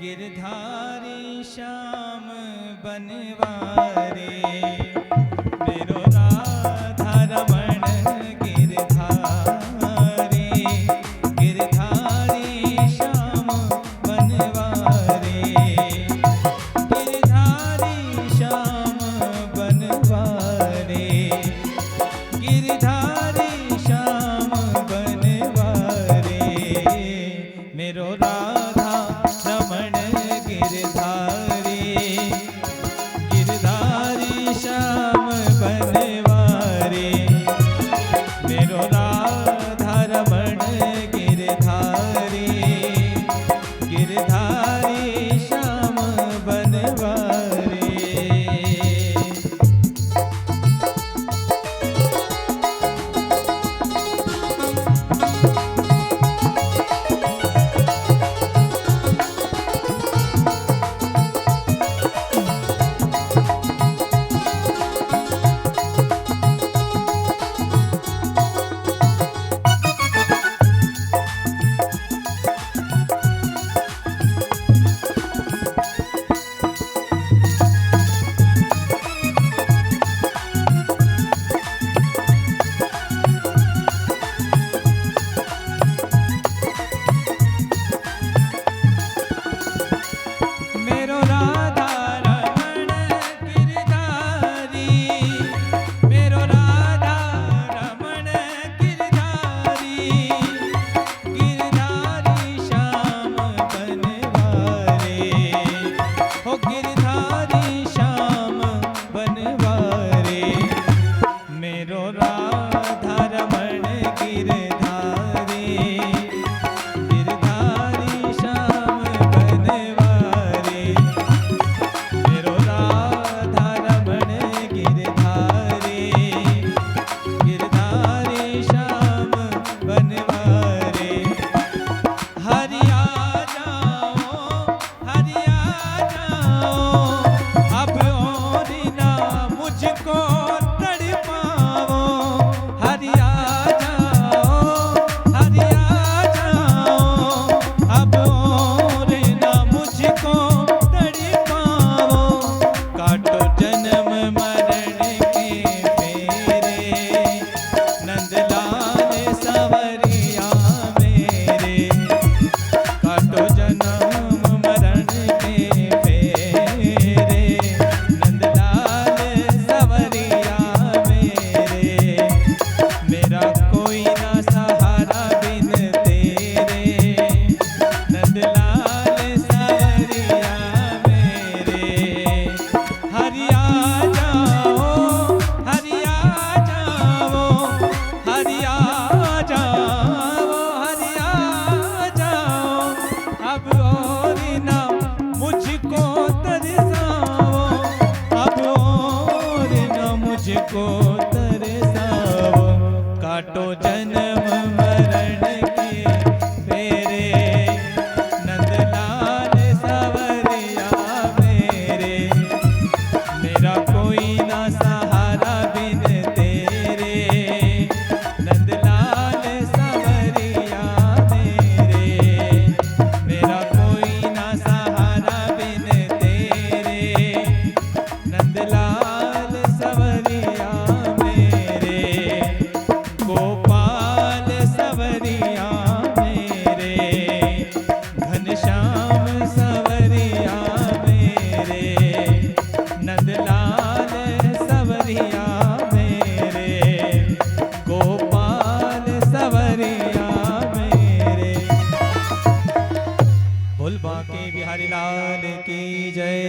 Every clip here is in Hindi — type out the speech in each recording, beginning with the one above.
गिरधारी श्याम बनवारे मेरो राधा रमण गिरधारी गिरधारी श्याम बनवारे गिरधारी श्याम बनवारे गिरधारी श्याम बनवारे मेरो राधा रमण गिरधारी गिरधारी श्याम बनवारे मेरो राधा रमण गिरधारी गिरधारी श्याम बनवारे। मुझको तरसाओ काटो जन्म मरण के फेरे नंदलाल सवरिया मेरे मेरा कोई ना सहारा बिन तेरे नंदलाल सवरिया मेरे मेरा कोई ना सहारा बिन तेरे नंदलाल सवरिया मेरे गोपाल सवरिया मेरे घनश्याम सवरिया मेरे नंदलाल सवरिया मेरे गोपाल सवरिया मेरे। बोल बांके बिहारी लाल की जय।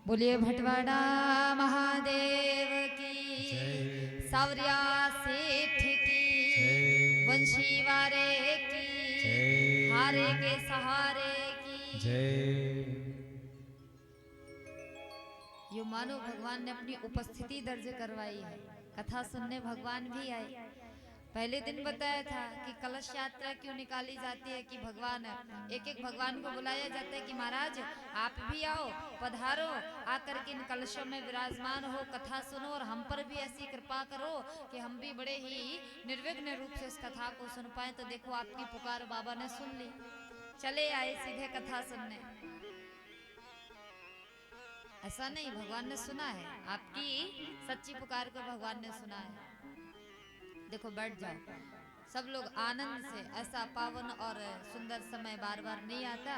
बोलिए भटवाड़ा महादेव की, सावरिया सेठ की, वंशी वारे की, हारे के सहारे की जय। यो मानो भगवान ने अपनी उपस्थिति दर्ज करवाई है। कथा सुनने भगवान भी आए, पहले दिन बताया था कि कलश यात्रा क्यों निकाली जाती है, कि भगवान एक एक भगवान को बुलाया जाता है कि महाराज आप भी आओ, पधारो, आकर के इन कलशों में विराजमान हो, कथा सुनो और हम पर भी ऐसी कृपा करो कि हम भी बड़े ही निर्विघ्न रूप से इस कथा को सुन पाए। तो देखो आपकी पुकार बाबा ने सुन ली, चले आए सीधे कथा सुनने। ऐसा नहीं, भगवान ने सुना है, आपकी सच्ची पुकार को भगवान ने सुना है। देखो बैठ जाओ सब लोग आनंद से, ऐसा पावन और सुंदर समय बार बार नहीं आता।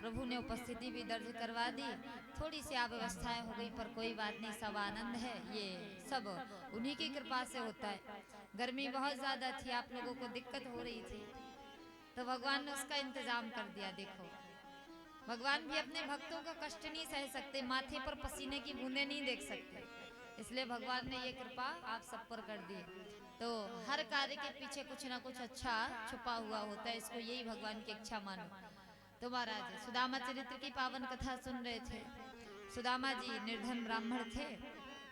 प्रभु ने उपस्थिति भी दर्ज करवा दी, थोड़ी सी अव्यवस्थाएं हो गई पर कोई बात नहीं, सब आनंद है, ये सब उन्हीं की कृपा से होता है। गर्मी बहुत ज्यादा थी, आप लोगों को दिक्कत हो रही थी, तो भगवान ने उसका इंतजाम कर दिया। देखो भगवान भी अपने भक्तों का कष्ट नहीं सह सकते, माथे पर पसीने की बूंदे नहीं देख सकते, इसलिए भगवान ने ये कृपा आप सब पर कर दी। तो हर कार्य के पीछे कुछ ना कुछ अच्छा छुपा हुआ होता है, इसको यही भगवान की इच्छा मानो। तो महाराज सुदामा चरित्र की पावन कथा सुन रहे थे। सुदामा जी निर्धन ब्राह्मण थे,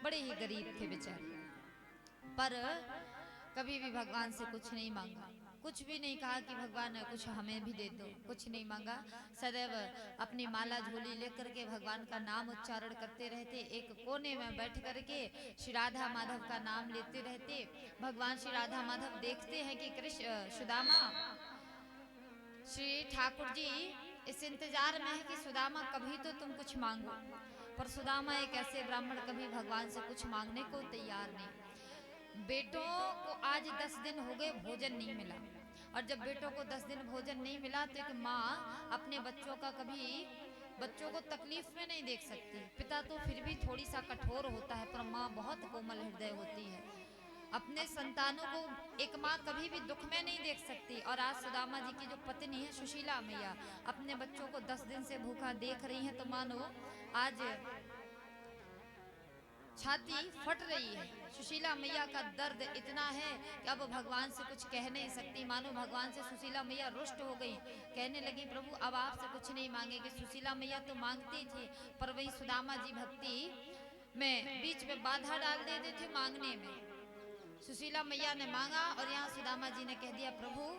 बड़े ही गरीब थे बेचारे, पर कभी भी भगवान से कुछ नहीं मांगा, कुछ भी नहीं कहा कि भगवान कुछ हमें भी दे दो, कुछ नहीं मांगा। सदैव अपनी माला झोली लेकर के भगवान का नाम उच्चारण करते रहते, एक कोने में बैठ करके श्री राधा माधव का नाम लेते रहते। भगवान श्री राधा माधव देखते हैं कि कृष्ण सुदामा, श्री ठाकुर जी इस इंतजार में है कि सुदामा कभी तो तुम कुछ मांगो, पर सुदामा एक ऐसे ब्राह्मण कभी भगवान से कुछ मांगने को तैयार नहीं। बेटों को आज 10 दिन हो गए भोजन नहीं मिला, और जब बेटों को 10 दिन भोजन नहीं मिला तो एक माँ अपने बच्चों का कभी बच्चों को तकलीफ में नहीं देख सकती। पिता तो फिर भी थोड़ी सा कठोर होता है, पर माँ बहुत कोमल हृदय होती है, अपने संतानों को एक माँ कभी भी दुख में नहीं देख सकती। और आज सुदामा जी की जो पत्नी है सुशीला मैया, अपने बच्चों को 10 दिन से भूखा देख रही हैं, तो मानो आज छाती फट रही है। सुशीला मैया का दर्द इतना है कि अब भगवान से कुछ कह नहीं सकती। मानो भगवान से सुशीला मैया रुष्ट हो गई, कहने लगी प्रभु अब आपसे कुछ नहीं मांगेगी। सुशीला मैया तो मांगती थी, पर वही सुदामा जी भक्ति में बीच में बाधा डाल देते थे मांगने में। सुशीला मैया ने मांगा और यहाँ सुदामा जी ने कह दिया प्रभु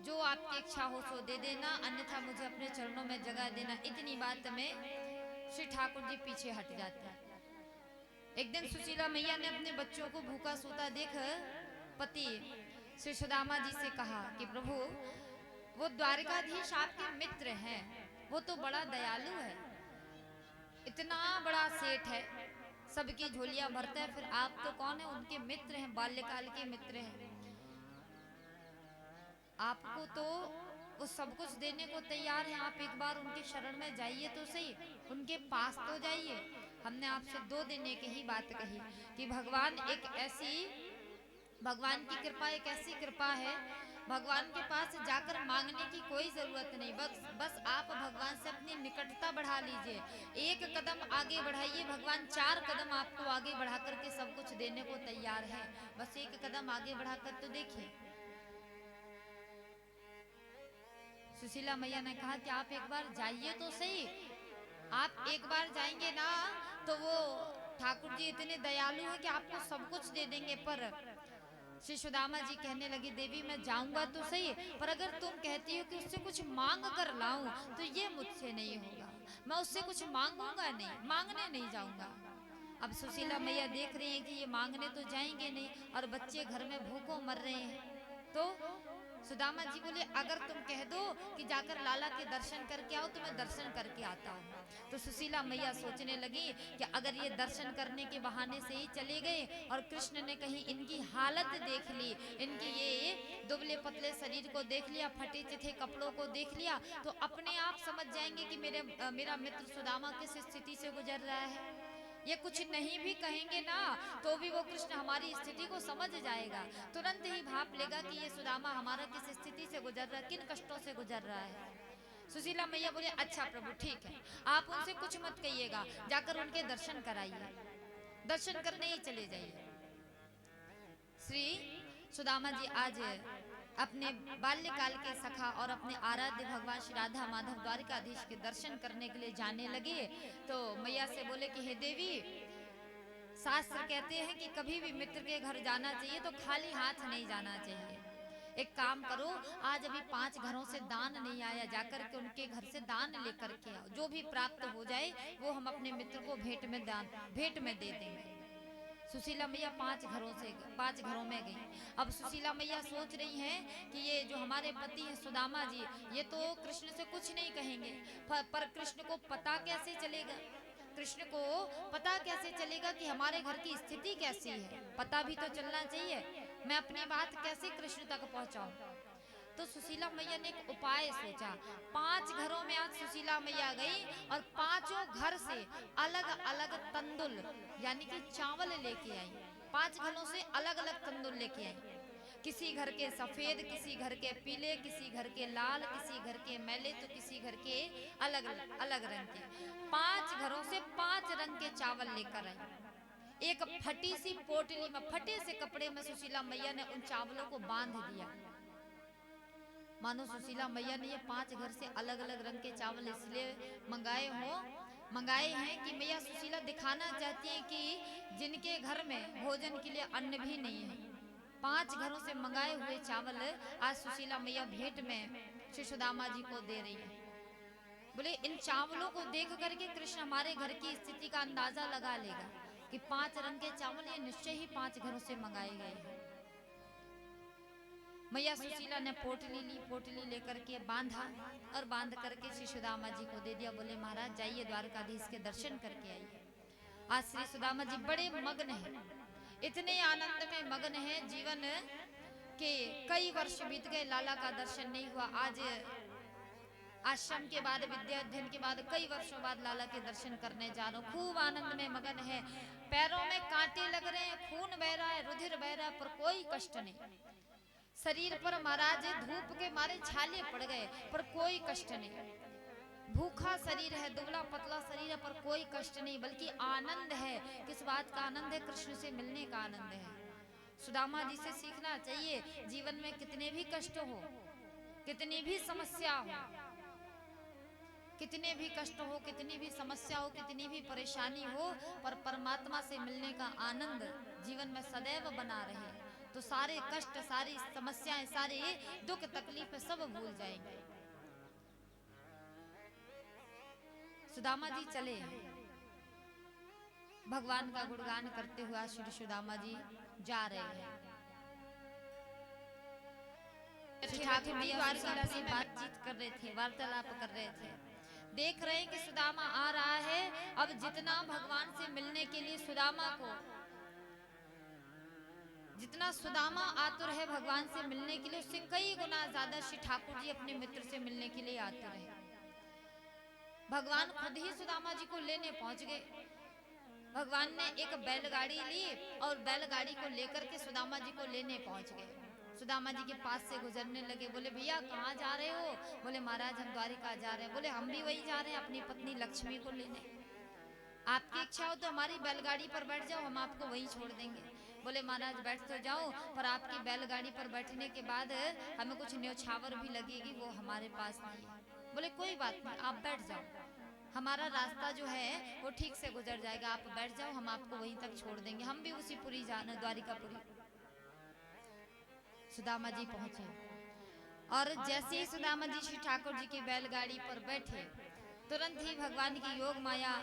जो आपकी इच्छा हो सो दे देना, अन्यथा मुझे अपने चरणों में जगह देना। इतनी बात में श्री ठाकुर जी पीछे हट जाते हैं। एक दिन सुशीला मैया ने अपने बच्चों को भूखा सोता देख पति श्री सुदामा जी से कहा कि प्रभु वो द्वारकाधीश आपके मित्र हैं, वो तो बड़ा दयालु है, इतना बड़ा सेठ है, सबकी झोलियां भरता है, फिर आप तो कौन है, उनके मित्र हैं, बाल्यकाल के मित्र हैं, आपको तो वो सब कुछ देने को तैयार है। आप एक बार उनके शरण में जाइए तो सही, उनके पास तो जाइए। हमने आपसे 2 दिन एक ही बात कही कि भगवान एक ऐसी, भगवान की कृपा एक ऐसी कृपा है, भगवान के पास जाकर मांगने की कोई जरूरत नहीं, बस आप भगवान से अपनी निकटता बढ़ा लीजिए। एक कदम आगे बढ़ाइए, भगवान 4 कदम आपको आगे बढ़ा करके सब कुछ देने को तैयार है, बस एक कदम आगे बढ़ाकर तो देखिए। सुशीला मैया ने कहा कि आप एक बार जाइए तो सही, आप एक बार जाएंगे ना तो वो ठाकुर जी इतने दयालु हैं कि आपको सब कुछ दे देंगे। पर श्री सुदामा जी कहने लगे देवी मैं जाऊंगा तो सही, पर अगर तुम कहती हो कि उससे कुछ मांग कर लाऊं तो ये मुझसे नहीं होगा, मैं उससे कुछ मांगूंगा नहीं, मांगने नहीं जाऊंगा। अब सुशीला मैया देख रही है कि ये मांगने तो जाएंगे नहीं और बच्चे घर में भूखों मर रहे हैं। तो सुदामा जी बोले अगर तुम कह दो कि जाकर लाला के दर्शन करके आओ तो मैं दर्शन करके आता हूँ। तो सुशीला मैया सोचने लगी कि अगर ये दर्शन करने के बहाने से ही चले गए और कृष्ण ने कहीं इनकी हालत देख ली, इनके ये दुबले पतले शरीर को देख लिया, फटे चिथे कपड़ों को देख लिया, तो अपने आप समझ जाएंगे कि मेरा मित्र सुदामा किस स्थिति से गुजर रहा है। ये कुछ नहीं भी कहेंगे ना तो भी वो कृष्ण हमारी स्थिति को समझ जाएगा, तुरंत ही भाप लेगा कि ये सुदामा हमारा किस स्थिति से गुजर रहा है, किन कष्टों से गुजर रहा है। सुशीला मैया बोले अच्छा प्रभु ठीक है, आप उनसे कुछ मत कहिएगा, जाकर उनके दर्शन कराइए, दर्शन करने ही चले जाइए। श्री सुदामा जी आज अपने बाल्यकाल के सखा और अपने आराध्य भगवान श्री राधा माधव द्वारकाधीश के दर्शन करने के लिए जाने लगे। तो मैया से बोले कि हे देवी शास्त्र कहते हैं कि कभी भी मित्र के घर जाना चाहिए तो खाली हाथ नहीं जाना चाहिए। एक काम करो, आज अभी 5 घरों से दान नहीं आया, जाकर के उनके घर से दान लेकर के आओ। जो भी प्राप्त हो जाए वो हम अपने मित्र को भेंट में दे देंगे। सुशीला मैया 5 घरों में गई। अब सुशीला मैया सोच रही हैं कि ये जो हमारे पति हैं सुदामा जी, ये तो कृष्ण से कुछ नहीं कहेंगे, पर कृष्ण को पता कैसे चलेगा? कृष्ण को पता कैसे चलेगा कि हमारे घर की स्थिति कैसी है? पता भी तो चलना चाहिए। मैं अपनी बात कैसे कृष्ण तक पहुंचाऊं? तो सुशीला मैया ने एक उपाय सोचा। 5 घरों में आज सुशीला मैया गई और 5 घर से अलग अलग तंदुल यानी कि चावल लेके आई। 5 घरों से अलग अलग तंदुल लेके आई। किसी घर के सफेद, किसी घर के पीले, किसी घर के लाल, किसी घर के मैले, तो किसी घर के अलग अलग रंग के। 5 घरों से 5 रंग के चावल लेकर आई। एक फटी सी पोटली में, फटे से कपड़े में सुशीला मैया ने उन चावलों को बांध दिया। मानो सुशीला मैया ने ये 5 घर से अलग अलग रंग के चावल इसलिए मंगाए हैं कि मैया सुशीला दिखाना चाहती है कि जिनके घर में भोजन के लिए अन्न भी नहीं है, 5 घरों से मंगाए हुए चावल आज सुशीला मैया भेंट में श्री सुदामा जी को दे रही है। बोले इन चावलों को देख करके कृष्ण हमारे घर की स्थिति का अंदाजा लगा लेगा कि 5 रंग के चावल ये निश्चय ही 5 घरों से मंगाए गए हैं। मैया सुशीला ने पोटली ली, पोटली लेकर के बांधा और बांध करके श्री सुदामा जी को दे दिया। बोले महाराज जाइए द्वारकाधीश के दर्शन करके आइए। आज श्री सुदामा जी बड़े मग्न हैं, इतने आनंद में मग्न हैं। जीवन के कई वर्ष बीत गए, लाला का दर्शन नहीं हुआ। आज आश्रम के बाद, विद्या अध्ययन के बाद कई वर्षों बाद लाला के दर्शन करने जा रहा हूँ। खूब आनंद में मगन है, पैरों में कांटे लग रहे हैं, खून बह रहा है, रुधिर बह रहा है, पर कोई कष्ट नहीं। शरीर पर महाराज धूप के मारे छाले पड़ गए, पर कोई कष्ट नहीं। भूखा शरीर है, दुबला पतला शरीर है, पर कोई कष्ट नहीं, बल्कि आनंद है। किस बात का आनंद है? कृष्ण से मिलने का आनंद है। सुदामा जी से सीखना चाहिए। जीवन में कितने भी कष्ट हो, कितनी भी समस्या हो, कितने भी कष्ट हो, कितनी भी समस्या हो, कितनी भी परेशानी हो, पर परमात्मा से मिलने का आनंद जीवन में सदैव बना रहे तो सारे कष्ट, सारी समस्याएं, सारे दुख तकलीफ सब भूल जाएंगे। सुदामा जी चले, भगवान का गुणगान करते हुए श्री सुदामा जी जा रहे हैं। ठाकुर जी द्वारका से बातचीत कर रहे थे, वार्तालाप कर रहे थे। देख रहे हैं कि सुदामा आ रहा है। अब जितना भगवान से मिलने के लिए जितना सुदामा आतुर है भगवान से मिलने के लिए, उससे कई गुना ज्यादा श्री ठाकुर जी अपने मित्र से मिलने के लिए आतुर है। भगवान खुद ही सुदामा जी को लेने पहुंच गए। भगवान ने एक बैलगाड़ी ली और बैलगाड़ी को लेकर के सुदामा जी को लेने पहुंच गए। सुदामा जी के पास से गुजरने लगे। बोले भैया कहाँ जा रहे हो? बोले महाराज हम द्वारिका जा रहे हैं। बोले हम भी वही जा रहे हैं, अपनी पत्नी लक्ष्मी को लेने। आपकी इच्छा हो तो हमारी बैलगाड़ी पर बैठ जाओ, हम आपको वहीं छोड़ देंगे। बोले महाराज बैठ तो जाओ, पर आपकी बैलगाड़ी पर बैठने के बाद हमें कुछ न्योछावर भी लगेगी, वो हमारे पास नहीं है। बोले कोई बात नहीं, आप बैठ जाओ, हमारा रास्ता जो है वो ठीक से गुजर जाएगा, आप बैठ जाओ, हम आपको वहीं तक छोड़ देंगे। हम भी उसी पुरी जाना, द्वारिकापुरी। सुदामा जी पहुंचे और जैसे ही सुदामा जी श्री ठाकुर जी की बैलगाड़ी पर बैठे, तुरंत ही भगवान की योग माया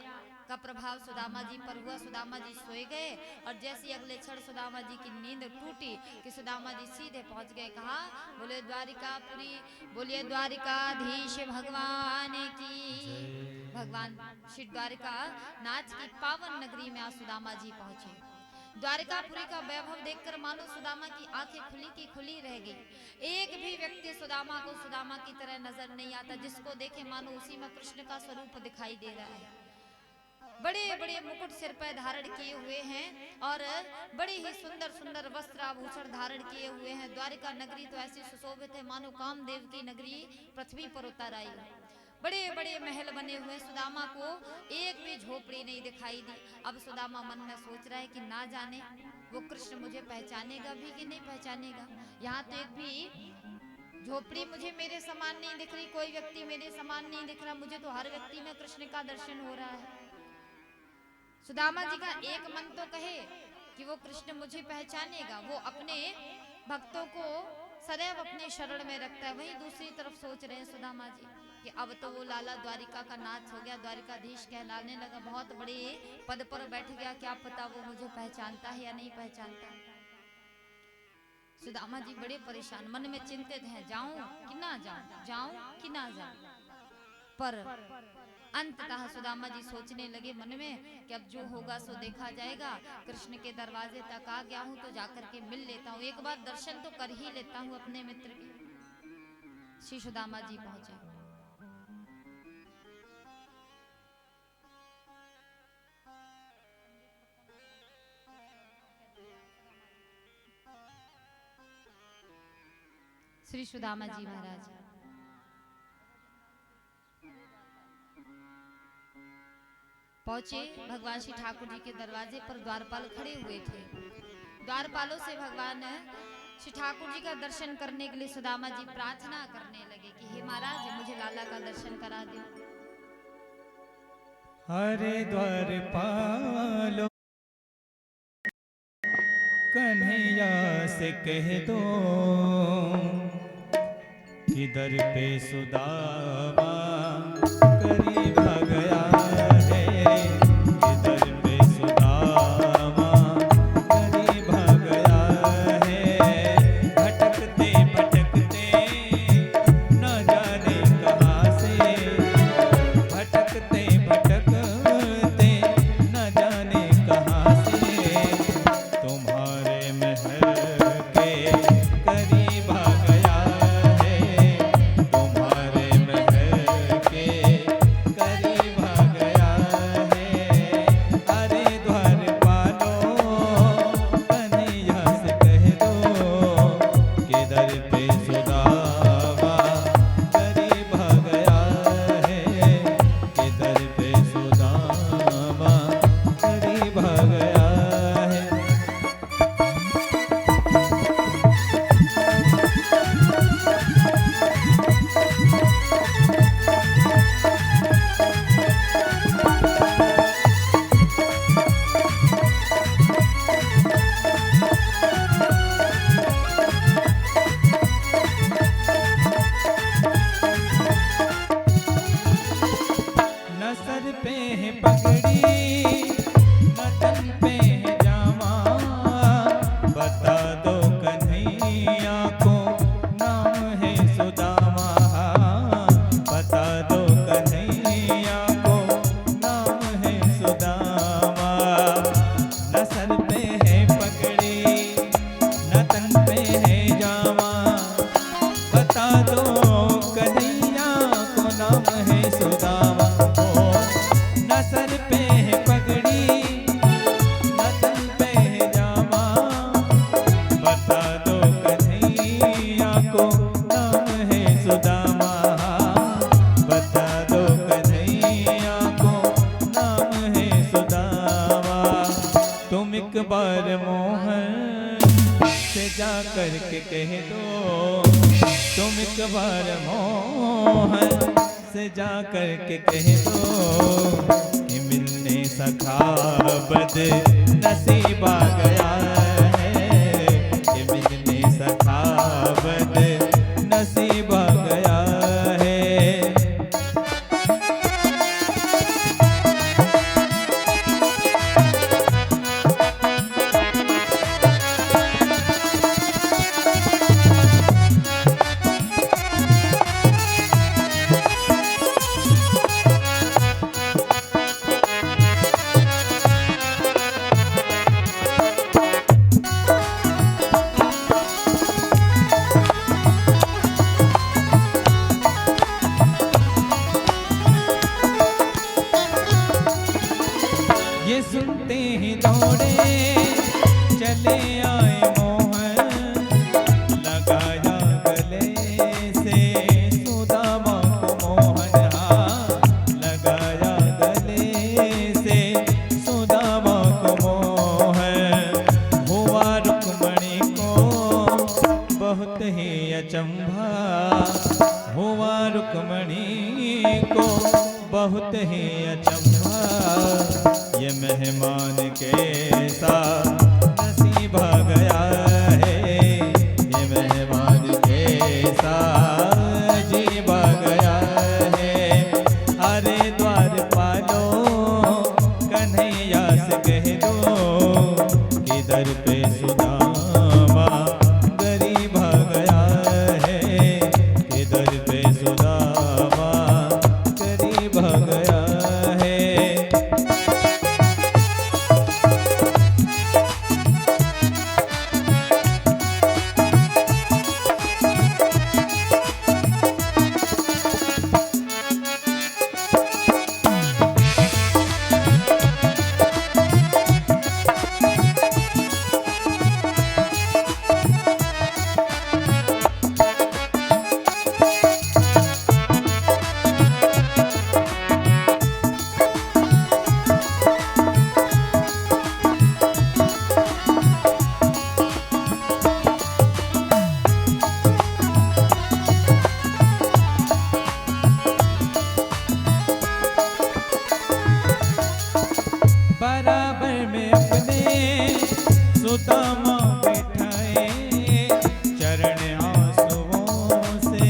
का प्रभाव सुदामा जी पर हुआ। सुदामा जी सोए गए और जैसे अगले क्षण सुदामा जी की नींद टूटी कि सुदामा जी सीधे पहुंच गए। कहा? बोले द्वारिकापुरी, बोलिए द्वारिकाधीश भगवान की। भगवान श्री द्वारिका नाथ की पावन नगरी में आज सुदामा जी पहुंचे। द्वारिकापुरी का वैभव देखकर मानो सुदामा की आंखें खुली की खुली रह गई। एक भी व्यक्ति सुदामा को सुदामा की तरह नजर नहीं आता, जिसको देखे मानो उसी में कृष्ण का स्वरूप दिखाई दे रहा है। बड़े बड़े मुकुट सिर पर धारण किए हुए हैं और बड़े ही सुंदर सुंदर वस्त्र आभूषण धारण किए हुए हैं। द्वारिका नगरी तो ऐसी सुशोभित है मानो कामदेव की नगरी पृथ्वी पर उतर आई। बड़े बड़े महल बने हुए। सुदामा को एक भी झोपड़ी नहीं दिखाई दी। अब सुदामा मन में सोच रहा है कि ना जाने वो कृष्ण मुझे पहचानेगा भी कि नहीं पहचानेगा। यहाँ तो एक भी झोपड़ी मुझे मेरे समान नहीं दिख रही, कोई व्यक्ति मेरे समान नहीं दिख रहा, मुझे तो हर व्यक्ति में कृष्ण का दर्शन हो रहा है। सुदामा जी का एक मन तो कहे कि वो कृष्ण मुझे पहचानेगा, वो अपने भक्तों को सदैव अपने शरण में रखता है। वहीं दूसरी तरफ सोच रहे हैं सुदामा जी कि अब तो वो लाला द्वारिका का नाथ हो गया, द्वारिकाधीश कहलाने लगा, बहुत बड़े पद पर बैठ गया, क्या पता वो मुझे पहचानता है या नहीं पहचानता। सुदामा जी बड़े परेशान, मन में चिंतित हैं, जाऊं कि ना जाऊं, जाऊं कि ना जाऊं। पर अंततः सुदामा जी सोचने लगे मन में कि अब जो होगा सो देखा जाएगा। कृष्ण के दरवाजे तक आ गया हूं तो जाकर के मिल लेता हूं, एक बार दर्शन तो कर ही लेता हूं अपने मित्र के। श्री सुदामा जी पहुंचे। श्री सुदामा जी महाराज पहुंचे। भगवान श्री ठाकुर जी के दरवाजे पर द्वारपाल खड़े हुए थे। द्वारपालों से भगवान श्री ठाकुर जी का दर्शन करने के लिए सुदामा जी प्रार्थना करने लगे कि हे महाराज मुझे लाला का दर्शन करा दो। हरे द्वारपालो कन्हैया से कह दो कि दर पे सुदामा करीब आ गया है, कि दर पे सुदामा करीब आ गया है। भटकते भटकते न जाने कहाँ से, भटकते भटकते न जाने कहाँ से, तुम्हारे महल के करीब आ गया है, तुम्हारे महल के करीब आ गया है। अरे द्वारपालो कन्हैया से कह दो कि दर पे सुदामा करीब आ गया है, कि दर पे सुदामा करीब आ गया है। न सर पे है पगड़ी न तन पे है जामा, बता दो कन्हैया को नाम है सुदामा, बता दो कन्हैया को नाम है सुदामा। न सर पे है पगड़ी न तन पे है जामा, बता दो कन्हैया को नाम है सुदामा। न सर पे है पगड़ी न तन पे है जामा, बता दो कन्हैया को नाम है सुदामा, बता दो कन्हैया को नाम है सुदामा। तुम एक बार मोहन से जा कर के कह दो, तुम एक बार मोहन से जा कर के कह दो कि मिलने सखा बद नसीब आ गया है, कि मिलने सखा बद नसीब आ गया है। ये सुनते ही दौड़े चले आए मोहन, लगाया गले से सुदामा को मोहन, हाँ लगाया गले से सुदामा को मोहन। हुआ रुक्मणी को बहुत ही अचंभा, हुआ रुक्मणी को बहुत ही अचंभा। ये मेहमान कैसा नसीब आ गया है, ये मेहमान कैसा अजीब आ गया है। अरे द्वारपालो कन्हैया से कह दो कि दर पे सुदामा गरीब आ गया है, कि दर पे सुदामा गरीब आ गया है। बराबर में अपने सुदामा बैठाए, चरण आंसुओं से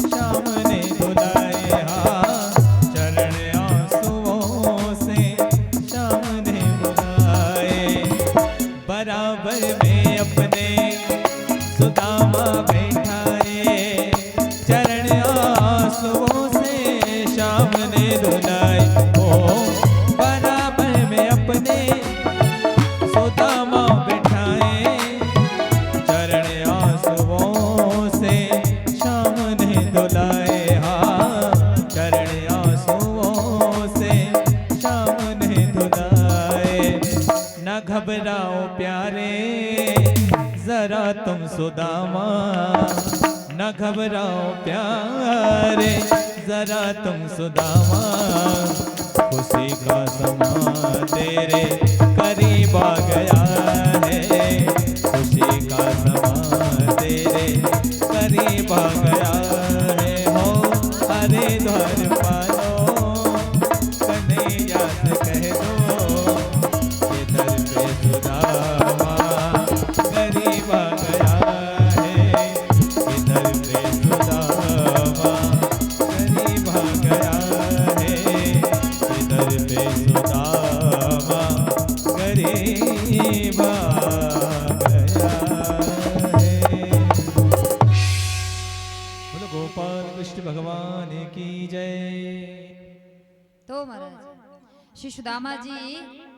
शाम ने धुलाए। हाँ, चरण आंसुओं से शाम ने धुलाए। बराबर में अपने सुदामा बैठाए, चरण आंसुओं से शाम ने धुलाए। अपने सुदामा बिठाए, चरण आंसुओं से शाम ने धुलाए। हाँ, चरण आंसुओं से शाम ने धुलाए। न घबराओ प्यारे जरा तुम सुदामा, न घबराओ प्यारे जरा तुम सुदामा। खुशी का समा तेरे करीब आ गया है, खुशी का समा तेरे करीब आ गया है। हो अरे द्वारपालो कन्हैया से कह दो कि दर पे सुदामा गरीब आ गया है, कि दर पे सुदामा गरीब आ गया है, दर पे सुदामा गरीब आ गया है। बोलो गोपाल कृष्ण भगवान की जय। तो महाराज श्री सुदामा जी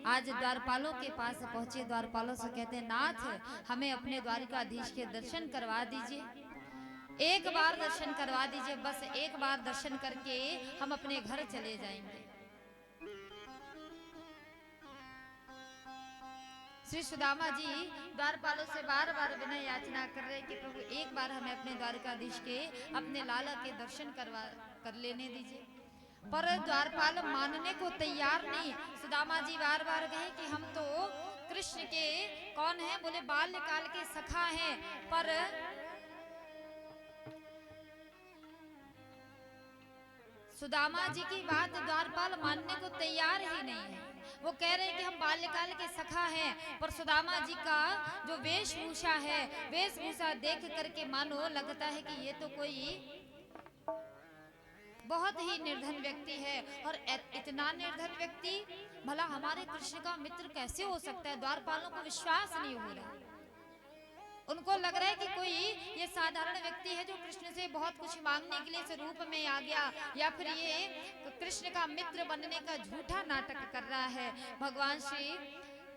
आज द्वारपालों के पास पहुंचे। द्वारपालों से कहते हैं, नाथ हमें अपने द्वारिकाधीश के दर्शन करवा दीजिए, एक बार दर्शन करवा दीजिए, बस एक बार दर्शन करके हम अपने घर चले जाएंगे। श्री सुदामा जी द्वारपालों से बार बार विनय याचना कर रहे कि प्रभु एक बार हमें अपने द्वारकाधीश के अपने लाला के दर्शन कर लेने दीजिए। पर द्वारपाल मानने को तैयार नहीं। सुदामा जी बार बार कहे कि हम तो कृष्ण के कौन है, बोले बाल्यकाल के सखा हैं, पर सुदामा जी की बात द्वारपाल मानने को तैयार ही नहीं है। वो कह रहे हैं कि हम बाल्यकाल के सखा हैं, पर सुदामा जी का जो वेशभूषा है, वेशभूषा देख करके मानो लगता है कि ये तो कोई बहुत ही निर्धन व्यक्ति है। और इतना निर्धन व्यक्ति भला हमारे कृष्ण का मित्र कैसे हो सकता है? द्वारपालों को विश्वास नहीं हो रहा। उनको लग रहा है कि कोई ये साधारण व्यक्ति है जो कृष्ण से बहुत कुछ मांगने के लिए इस रूप में आ गया, या फिर ये कृष्ण का मित्र बनने का झूठा नाटक कर रहा है। भगवान श्री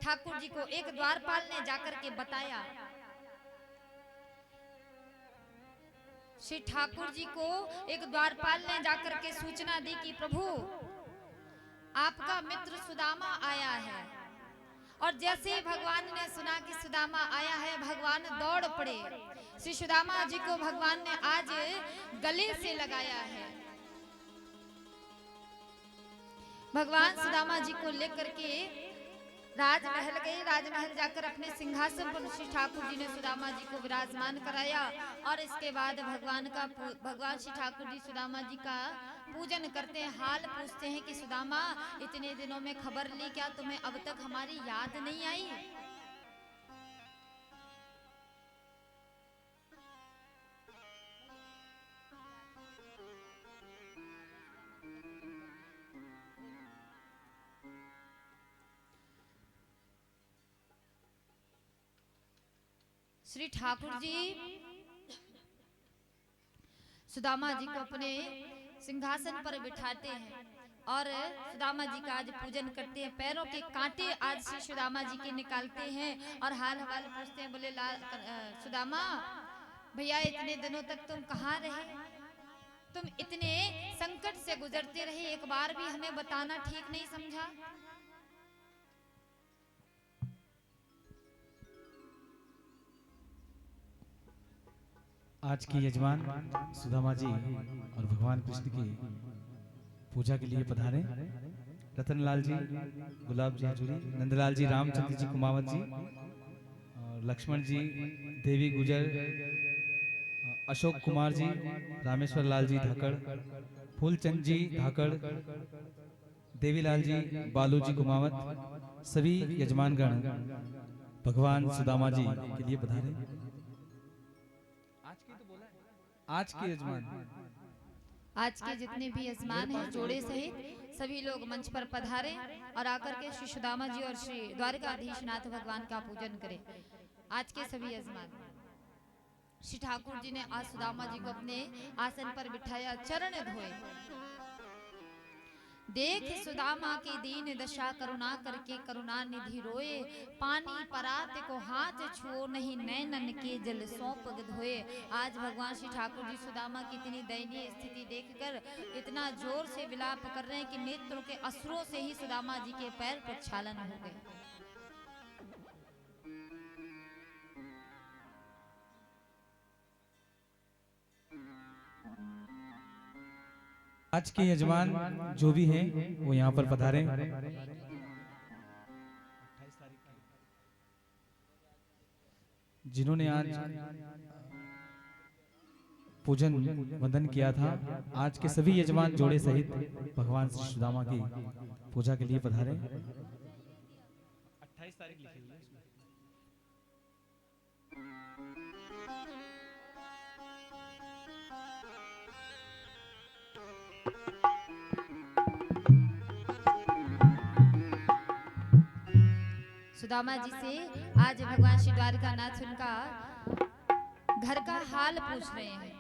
ठाकुर जी को एक द्वारपाल ने जाकर के बताया, श्री ठाकुर जी को एक द्वारपाल ने जाकर के सूचना दी कि प्रभु आपका मित्र सुदामा आया है। और जैसे ही भगवान ने सुना कि सुदामा आया है, भगवान दौड़ पड़े। श्री सुदामा जी को भगवान ने आज गले से लगाया है। भगवान सुदामा जी को लेकर के राजमहल गए। राजमहल जाकर अपने सिंहासन पर श्री ठाकुर जी ने सुदामा जी को विराजमान कराया। और इसके बाद भगवान श्री ठाकुर जी सुदामा जी का पूजन करते हैं, हाल पूछते हैं कि सुदामा इतने दिनों में खबर ली क्या, तुम्हें अब तक हमारी याद नहीं आई? श्री ठाकुर जी सुदामा जी को अपने सिंहासन पर बिठाते हैं और सुदामा जी का आज पूजन करते हैं। पैरों के कांटे आज से सुदामा जी के निकालते हैं और हाल हवाल पूछते हैं। बोले सुदामा भैया इतने दिनों तक तुम कहाँ रहे? तुम इतने संकट से गुजरते रहे, एक बार भी हमें बताना ठीक नहीं समझा? आज की यजमान सुदामा जी और भगवान कृष्ण की पूजा के लिए पधारे रतनलाल जी, गुलाब जी हजूरी, नंदलाल जी, रामचंद्र जी कुमावत जी, और लक्ष्मण जी, देवी गुजर, अशोक कुमार जी, रामेश्वर लाल जी धाकड़, फूलचंद जी धाकड़, देवीलाल जी, बालू जी कुमावत, सभी यजमानगण भगवान सुदामा जी के लिए पधारे। आज के यजमान, आज के जितने भी यजमान हैं जोड़े सहित सभी लोग मंच पर पधारे और आकर के श्री सुदामा जी और श्री द्वारकाधीशनाथ भगवान का पूजन करें। आज के सभी यजमान, श्री ठाकुर जी ने आज सुदामा जी को अपने आसन पर बिठाया, चरण धोए। देख सुदामा की दीन दशा, करुणा करके करुणा निधि रोए। पानी परात को हाथ छुओ, नहीं नैनन के जल सौंप धोए। आज भगवान श्री ठाकुर जी सुदामा की इतनी दयनीय स्थिति देखकर इतना जोर से विलाप कर रहे हैं कि नेत्रों के अश्रुओं से ही सुदामा जी के पैर प्रक्षालन हो गए। आज के यजमान जो भी हैं वो यहाँ पर पधारे। जिन्होंने आज पूजन वंदन किया था, आज के सभी यजमान जोड़े सहित भगवान श्री सुदामा की पूजा के लिए पधारे। 28 तारीख लिखी हुई है। सुदामा जी से आज भगवान श्री द्वारकानाथ उनका घर का हाल पूछ रहे हैं।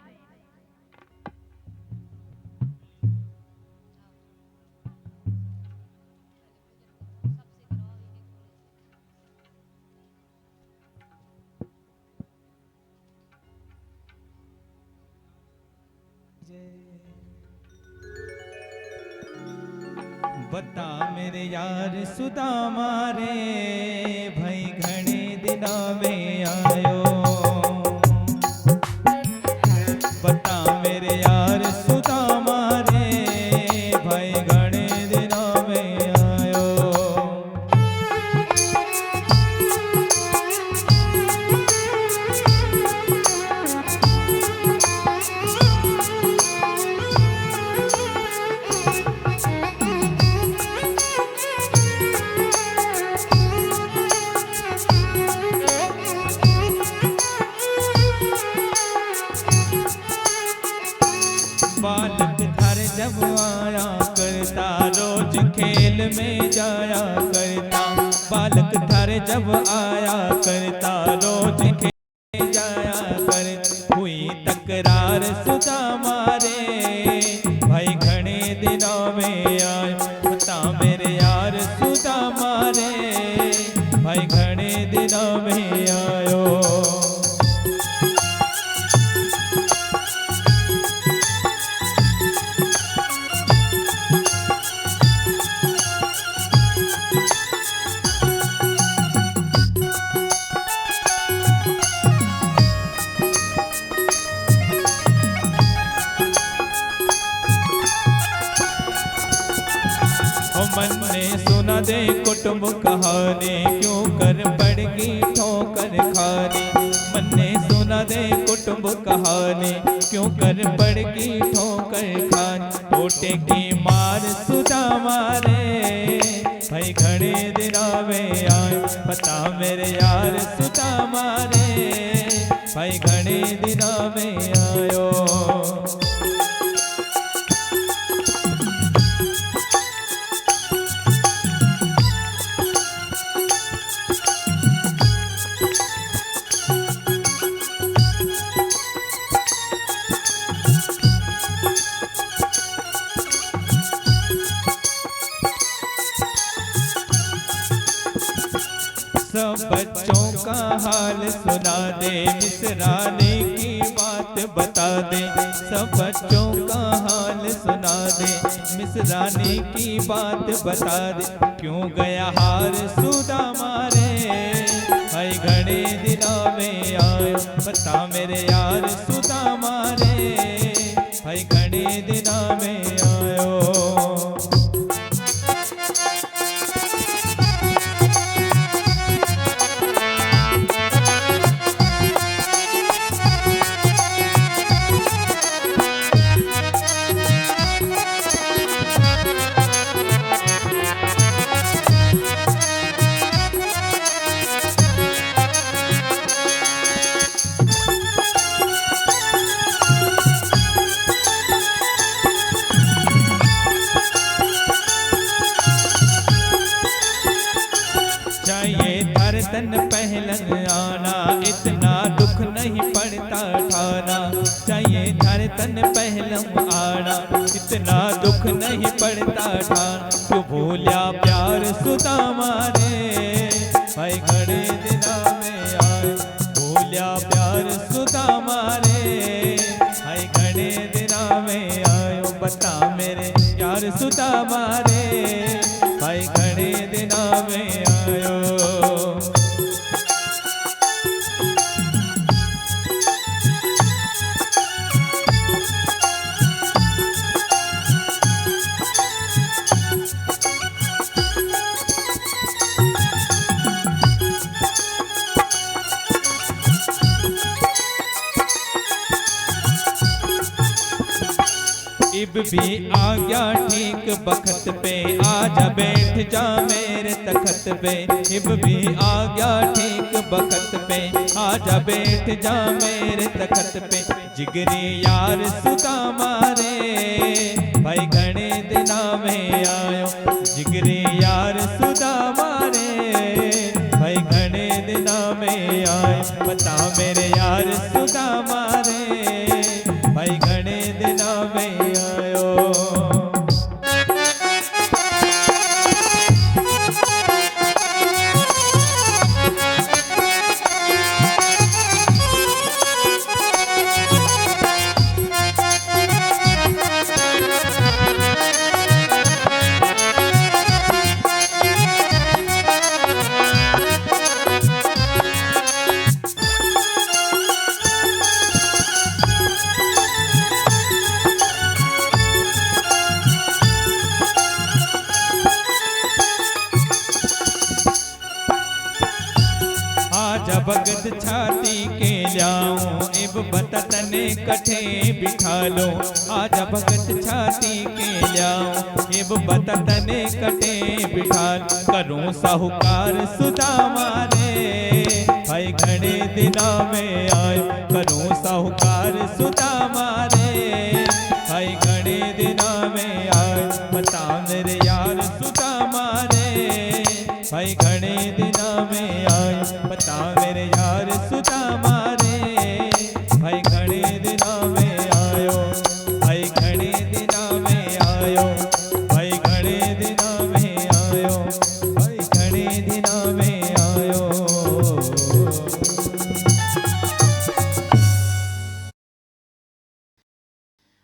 बता मेरे यार सुदामा रे, भाई घणे दिना में आयो। बता मेरे यार सुदामा रे, भाई घणे दिना में आयो। बालक थारे जब आया करता, रोज खेल में जाया करता। बालक थारे जब आया करता, रोज खेल में जाया करता। हुई तकरार सुदामा रे, भाई घणे दिनों में आयो। बता मेरे यार सुदामा रे, भाई घणे दिनों में आयो। मन ने सुना दे कुटुंब कहानी, क्यों कर पड़गी ठोकर खानी। मन ने सुना सुना दे कुटुंब कहानी, क्यों कर पड़ की ठोकर खान, टोटे की मार सुदामा रे, भाई घने दिनों में आए बता मेरे यार सुदामा रे, भाई घने दिनों में आयो। सब बच्चों का हाल सुना दे, मिसराने की बात बता दे, सब बच्चों का हाल सुना दे, मिसराने की बात बता दे, क्यों गया हार सुदामा रे, भाई घने दिनों में आए बता मेरे यार सुदामा रे, भाई घने दिनों में आयो। तन पहलन आना, इतना दुख नहीं पड़ता ठाना, चाहिए धर तन पहलम आना, इतना दुख नहीं पड़ता ठाना, क्यों भूलिया प्यार सुदामा रे, भाई घने दिनों में आए भूलिया प्यार सुदामा रे, भाई घने दिनों में आयो बता मेरे यार सुदामा रे, भाई घने दिनों में आयो। इब भी आ गया ठीक बखत पे, आजा बैठ जा मेरे तखत पे, इब भी आ गया ठीक बखत पे, आजा बैठ जा मेरे तखत पे, जिगरी यार सुदामा रे, भाई घने दिनों में आयो, जिगरी यार सुदामा रे, भाई घने दिनों में आए बता मेरे यार सुदामा रे, भाई घने दिनों में आयो। भगत छाती के लाऊं, इब बता तने कठे बिठा लो, आजा भगत छाती के लाऊं, इब बता तने कठे बिठा, करूं साहूकार सुदामा रे, भाई घने दिनों में आए, करूं साहूकार सुदामा रे, भाई घने दिनों में आए बता मेरे यार सुदामा रे, भाई घने दिनों में आए बता मेरे यार सुदामा रे, भाई घने दिनों में आयो, भाई घने दिनों में आयो, भाई घने दिनों में आयो, भाई घने दिनों में आयो।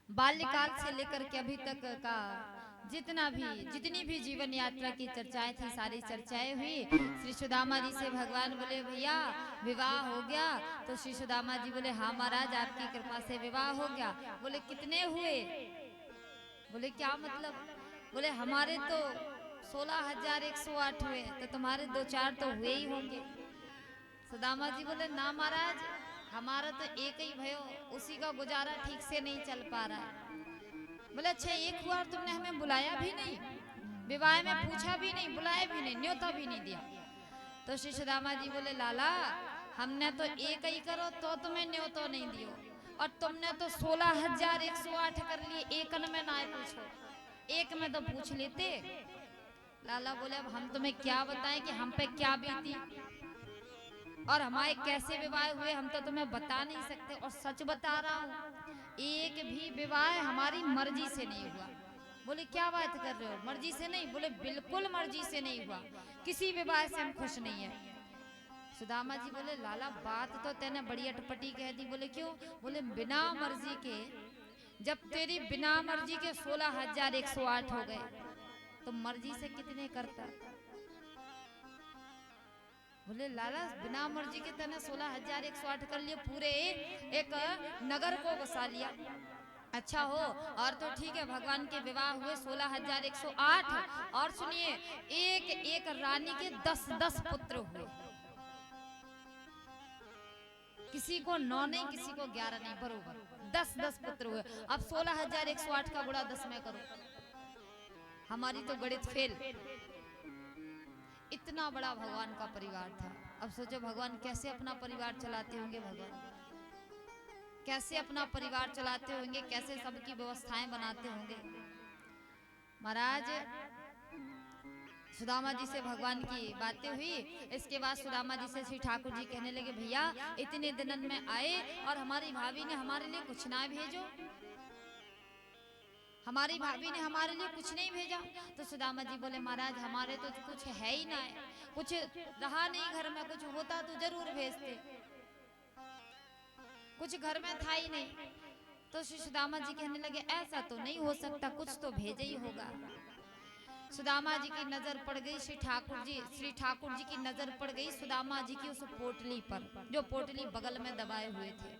बाल्यकाल से लेकर के अभी तक का जितनी भी जीवन यात्रा की चर्चाएं थी, सारी चर्चाएं हुई। श्री सुदामा जी से भगवान बोले भैया विवाह हो गया, तो श्री सुदामा जी बोले हाँ महाराज आपकी कृपा से विवाह हो गया। बोले कितने हुए? बोले क्या मतलब? बोले हमारे तो 16,108 हुए, तो तुम्हारे 2-4 तो हुए ही होंगे। सुदामा जी बोले ना महाराज हमारा तो एक ही भयो, उसी का गुजारा ठीक से नहीं चल पा रहा है। बोले अच्छा एक हुआ और तुमने हमें बुलाया भी नहीं, विवाह में पूछा भी नहीं, बुलाया भी नहीं, न्योता भी नहीं दिया। तो श्री सुदामा जी बोले लाला हमने तो एक ही करो तो तुम्हें न्योतो नहीं दियो, और तुमने तो 16,108 कर लिए, एकन में ना पूछो, एक में तो पूछ लेते। लाला बोले अब हम तुम्हें क्या बताएं कि हम पे क्या बीती और हमारे कैसे विवाह हुए, हम तो तुम्हें बता नहीं सकते। और सच बता रहा हूँ, एक भी विवाह हमारी मर्जी से नहीं हुआ। बोले क्या बात कर रहे हो, मर्जी से नहीं? बोले बिल्कुल मर्जी से नहीं हुआ, किसी विवाह से हम खुश नहीं है। सुदामा जी बोले लाला बात तो तेने बड़ी अटपटी कह दी। बोले क्यों? बोले बिना मर्जी के, जब तेरी बिना मर्जी के 16,108 हो गए तो मर्जी से कितने करता? बोले लाला बिना मर्जी के तने 16,108 कर लिए, पूरे एक नगर को बसा लिया। अच्छा हो, और तो ठीक है भगवान के विवाह हुए 16,108, और सुनिए एक एक रानी के 10-10 पुत्र हुए, किसी को 9 नहीं, किसी को 11 नहीं, बरोबर 10-10 पुत्र हुए। अब 16,108 का गुणा 10 में करो, हमारी तो गणित फेल। इतना बड़ा भगवान का परिवार था। अब सोचो भगवान कैसे अपना परिवार चलाते होंगे, भगवान कैसे अपना परिवार चलाते होंगे, कैसे सबकी व्यवस्थाएं बनाते होंगे। महाराज सुदामा जी से भगवान की बातें हुई। इसके बाद सुदामा जी से श्री ठाकुर जी कहने लगे भैया इतने दिनन में आए और हमारी भाभी ने हमारे लिए कुछ ना भेजो, हमारी भाभी ने हमारे लिए कुछ नहीं भेजा। तो सुदामा जी बोले महाराज हमारे तो कुछ है ही ना है, कुछ रहा नहीं घर में, कुछ होता तो जरूर भेजते, कुछ घर में था ही नहीं। तो श्री सुदामा जी कहने लगे ऐसा तो नहीं हो सकता, कुछ तो भेजा ही होगा। सुदामा जी की नजर पड़ गई श्री ठाकुर जी की नजर पड़ गई सुदामा जी की उस पोटली पर, जो पोटली बगल में दबाए हुए थे।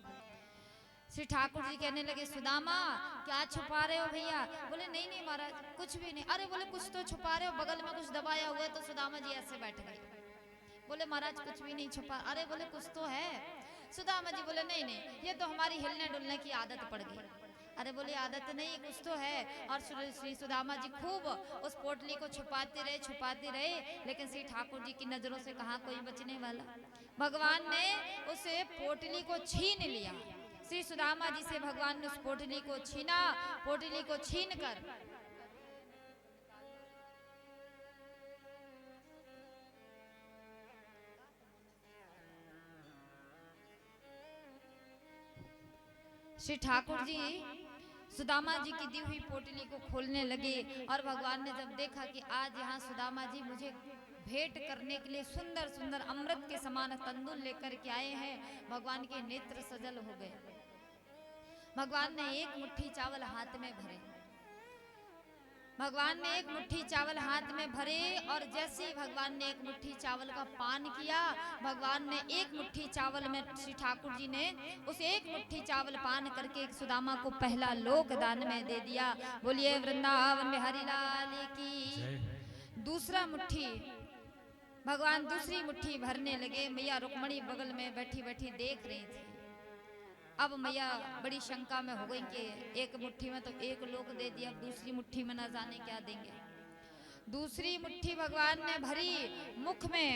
श्री ठाकुर जी कहने लगे सुदामा क्या छुपा रहे हो भैया? बोले नहीं नहीं महाराज कुछ भी नहीं। अरे बोले कुछ तो छुपा रहे हो, बगल में कुछ दबाया हुआ है। तो सुदामा जी ऐसे बैठ गए। बोले महाराज कुछ भी नहीं छुपा। अरे बोले कुछ तो है। सुदामा जी बोले नहीं नहीं, ये तो हमारी हिलने डुलने की आदत पड़ गई। अरे बोले आदत नहीं, कुछ तो है। और श्री सुदामा जी खूब उस पोटली को छुपाते रहे, लेकिन श्री ठाकुर जी की नजरों से कहाँ कोई बचने वाला। भगवान ने उस पोटली को छीन लिया। श्री सुदामा जी से भगवान ने उस पोटली को छीना। पोटली को छीन कर श्री ठाकुर जी सुदामा जी की दी हुई पोटली को खोलने लगे। और भगवान ने जब देखा कि आज यहाँ सुदामा जी मुझे भेंट करने के लिए सुंदर सुंदर अमृत के समान तंदूल लेकर के आए हैं, भगवान के नेत्र सजल हो गए। भगवान ने एक मुट्ठी चावल हाथ में भरे। भगवान ने एक मुट्ठी चावल हाथ में भरे और जैसे ही भगवान ने एक मुट्ठी चावल का पान किया, भगवान ने एक मुट्ठी चावल में श्री ठाकुर जी ने उस एक मुट्ठी चावल पान करके एक सुदामा को पहला लोक दान में दे दिया। बोलिए वृंदावन बिहारी लाल की। दूसरा मुट्ठी भगवान दूसरी मुट्ठी भरने लगे। मैया रुक्मणी बगल में बैठी बैठी देख रही थी। अब मैया बड़ी शंका में हो गई कि एक मुट्ठी में तो एक लोक दे दिया, अब दूसरी मुट्ठी में न जाने क्या देंगे। दूसरी मुट्ठी भगवान ने भरी, मुख में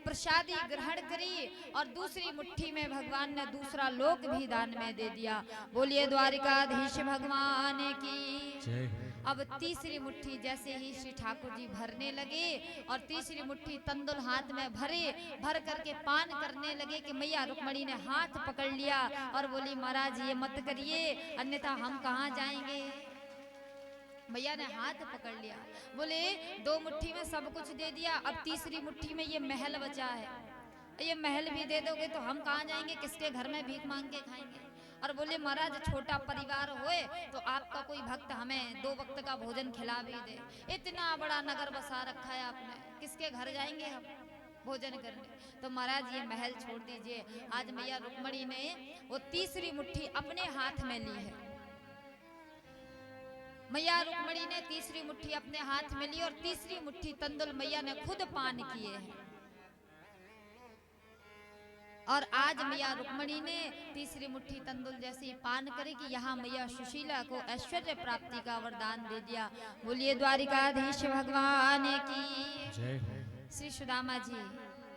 प्रसादी ग्रहण करी और दूसरी मुट्ठी में भगवान ने दूसरा लोक भी दान में दे दिया। बोलिए द्वारिकाधीश भगवान की। अब तीसरी मुट्ठी जैसे ही श्री ठाकुर जी भरने लगे और तीसरी मुट्ठी तंदुल हाथ में भर करके पान करने लगे कि मैया रुक्मणी ने हाथ पकड़ लिया और बोली महाराज ये मत करिए अन्यथा हम कहाँ जाएंगे। मैया ने हाथ पकड़ लिया, बोले दो मुट्ठी में सब कुछ दे दिया, अब तीसरी मुट्ठी में ये महल बचा है, ये महल भी दे दोगे तो हम कहाँ जाएंगे, किसके घर में भीख मांग के खाएंगे। और बोले महाराज छोटा परिवार होए तो आपका कोई भक्त हमें 2 वक्त का भोजन खिला भी दे। इतना बड़ा नगर बसा रखा है आपने, किसके घर जाएंगे हम भोजन करने। तो महाराज ये महल छोड़ दीजिए। आज मैया रुक्मणी ने वो तीसरी मुट्ठी अपने हाथ में ली है। मैया रुक्मणी ने तीसरी मुट्ठी अपने हाथ में ली और तीसरी मुट्ठी तंदुल मैया ने खुद पान किए हैं। और आज मैया रुक्मणी ने तीसरी मुट्ठी तंदुल जैसी पान करे कि यहाँ मैया सुशीला को ऐश्वर्य प्राप्ति का वरदान दे दिया। बोलिए द्वारिकाधीश भगवान की जय हो। श्री सुदामा जी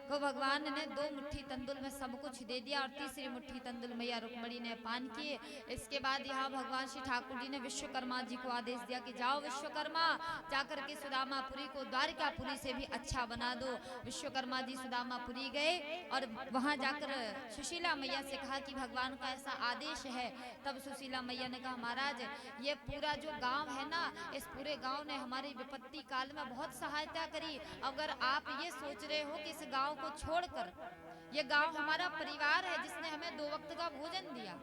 को भगवान ने 2 मुट्ठी तंदुल में सब कुछ दे दिया और तीसरी मुट्ठी तंदुल मैया रुक्मणी ने पान किए। इसके बाद यहाँ भगवान श्री ठाकुर जी ने विश्वकर्मा जी को आदेश दिया कि जाओ विश्वकर्मा, जाकर के सुदामापुरी को द्वारिकापुरी से भी अच्छा बना दो। विश्वकर्मा जी सुदामापुरी गए और वहां जाकर सुशीला मैया से कहा कि भगवान का ऐसा आदेश है। तब सुशीला मैया ने कहा महाराज ये पूरा जो गांव है ना, इस पूरे गांव ने हमारी विपत्ति काल में बहुत सहायता करी। अगर आप ये सोच रहे हो कि इस गांव को छोड़कर, ये गांव हमारा परिवार है जिसने हमें 2 वक्त का भोजन दिया,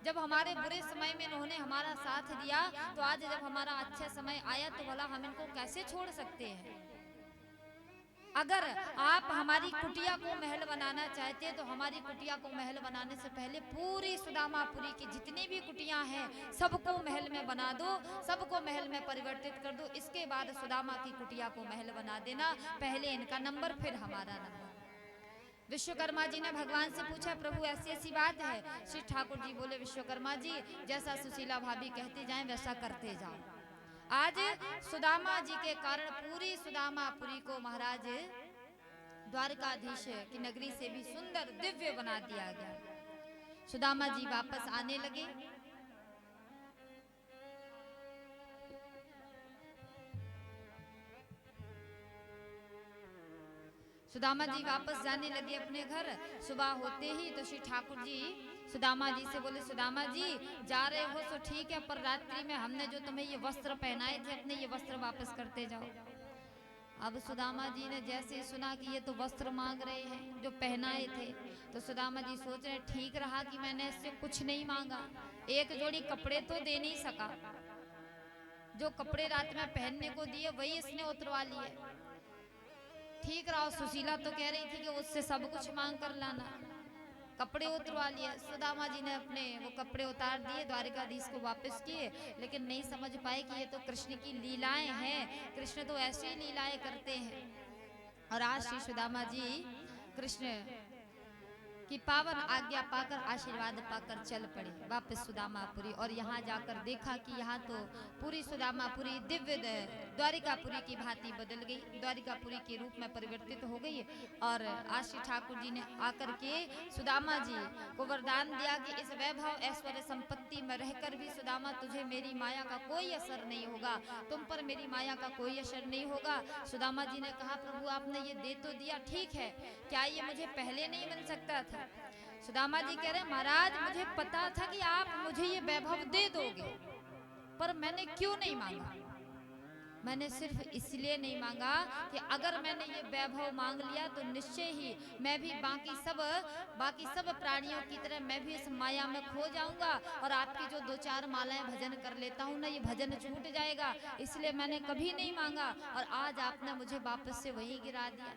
जब हमारे बुरे समय में इन्होंने हमारा साथ दिया, तो आज जब हमारा अच्छा समय आया तो भला हम इनको कैसे छोड़ सकते हैं। अगर आप हमारी कुटिया को महल बनाना चाहते हैं तो हमारी कुटिया को महल बनाने से पहले पूरी सुदामापुरी की जितनी भी कुटियां हैं सबको महल में बना दो, सबको महल में परिवर्तित कर दो। इसके बाद सुदामा की कुटिया को महल बना देना, पहले इनका नंबर फिर हमारा नंबर। विश्वकर्मा जी ने भगवान से पूछा प्रभु ऐसी ऐसी बात है। श्री ठाकुर जी बोले विश्वकर्मा जी जैसा सुशीला भाभी कहते जाएं वैसा करते जाओ। आज सुदामा जी के कारण पूरी सुदामापुरी को महाराज द्वारकाधीश की नगरी से भी सुंदर दिव्य बना दिया गया। सुदामा जी वापस आने लगे। सुदामा जी वापस जाने लगे अपने घर। सुबह होते ही तो श्री ठाकुर जी सुदामा जी से बोले सुदामा जी जा रहे हो तो ठीक है, पर रात्रि में हमने जो तुम्हें ये वस्त्र पहनाए थे अपने ये वस्त्र वापस करते जाओ। अब सुदामा जी ने जैसे सुना कि ये तो वस्त्र मांग रहे हैं जो पहनाए थे, तो सुदामा जी सोच रहे ठीक रहा कि मैंने इससे कुछ नहीं मांगा, एक जोड़ी कपड़े तो दे नहीं सका, जो कपड़े रात में पहनने को दिए वही इसने उतरवा लिए। ठीक रहा। सुशीला तो कह रही थी कि उससे सब कुछ मांग कर लाना, कपड़े उतरवा लिए। सुदामा जी ने अपने वो कपड़े उतार दिए, द्वारिकाधीश को वापस किए, लेकिन नहीं समझ पाए कि ये तो कृष्ण की लीलाएं हैं, कृष्ण तो ऐसी ही लीलाएं करते हैं। और आज श्री सुदामा जी कृष्ण की पावन आज्ञा पाकर आशीर्वाद पाकर चल पड़े वापस सुदामापुरी। और यहाँ जाकर देखा कि यहाँ तो पूरी सुदामापुरी दिव्य द्वारिकापुरी की भांति बदल गई, द्वारिकापुरी के रूप में परिवर्तित हो गई। और आज श्री ठाकुर जी ने आकर के सुदामा जी को वरदान दिया कि इस वैभव ऐश्वर्य संपत्ति में रहकर भी सुदामा तुझे मेरी माया का कोई असर नहीं होगा, तुम पर मेरी माया का कोई असर नहीं होगा। सुदामा जी ने कहा प्रभु आपने ये दे तो दिया, ठीक है, क्या ये मुझे पहले नहीं मिल सकता था? सुदामा जी कह रहे महाराज मुझे पता था कि आप मुझे ये वैभव दे दोगे, पर मैंने क्यों नहीं मांगा? मैंने सिर्फ इसलिए नहीं मांगा कि अगर मैंने ये वैभव मांग लिया तो निश्चय ही मैं भी बाकी सब प्राणियों की तरह मैं भी इस माया में खो जाऊंगा और आपकी जो 2-4 मालाएं भजन कर लेता हूं ना, ये भजन छूट जाएगा, इसलिए मैंने कभी नहीं मांगा। और आज आपने मुझे वापस से वही गिरा दिया,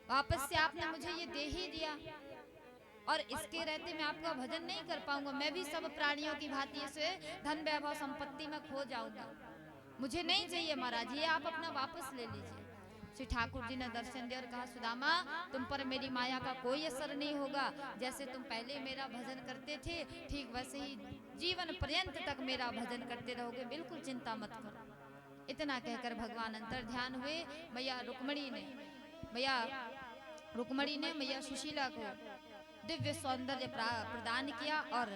वापस से आपने मुझे ये दे ही दिया, और इसके रहते मैं आपका भजन नहीं कर पाऊंगा, मैं भी सब प्राणियों की भांति से धन वैभव संपत्ति में खो जाऊंगा, मुझे नहीं चाहिए महाराज, ये आप अपना वापस ले लीजिए। श्री ठाकुर जी ने दर्शन दिया और कहा सुदामा तुम पर मेरी माया का कोई असर नहीं होगा, जैसे तुम पहले मेरा भजन करते थे ठीक वैसे ही जीवन पर्यंत तक मेरा भजन करते रहोगे, बिल्कुल चिंता मत करो। इतना कहकर भगवान अंतर ध्यान हुए। मैया रुक्मणी ने मैया सुशीला को दिव्य सौंदर्य प्रदान किया। और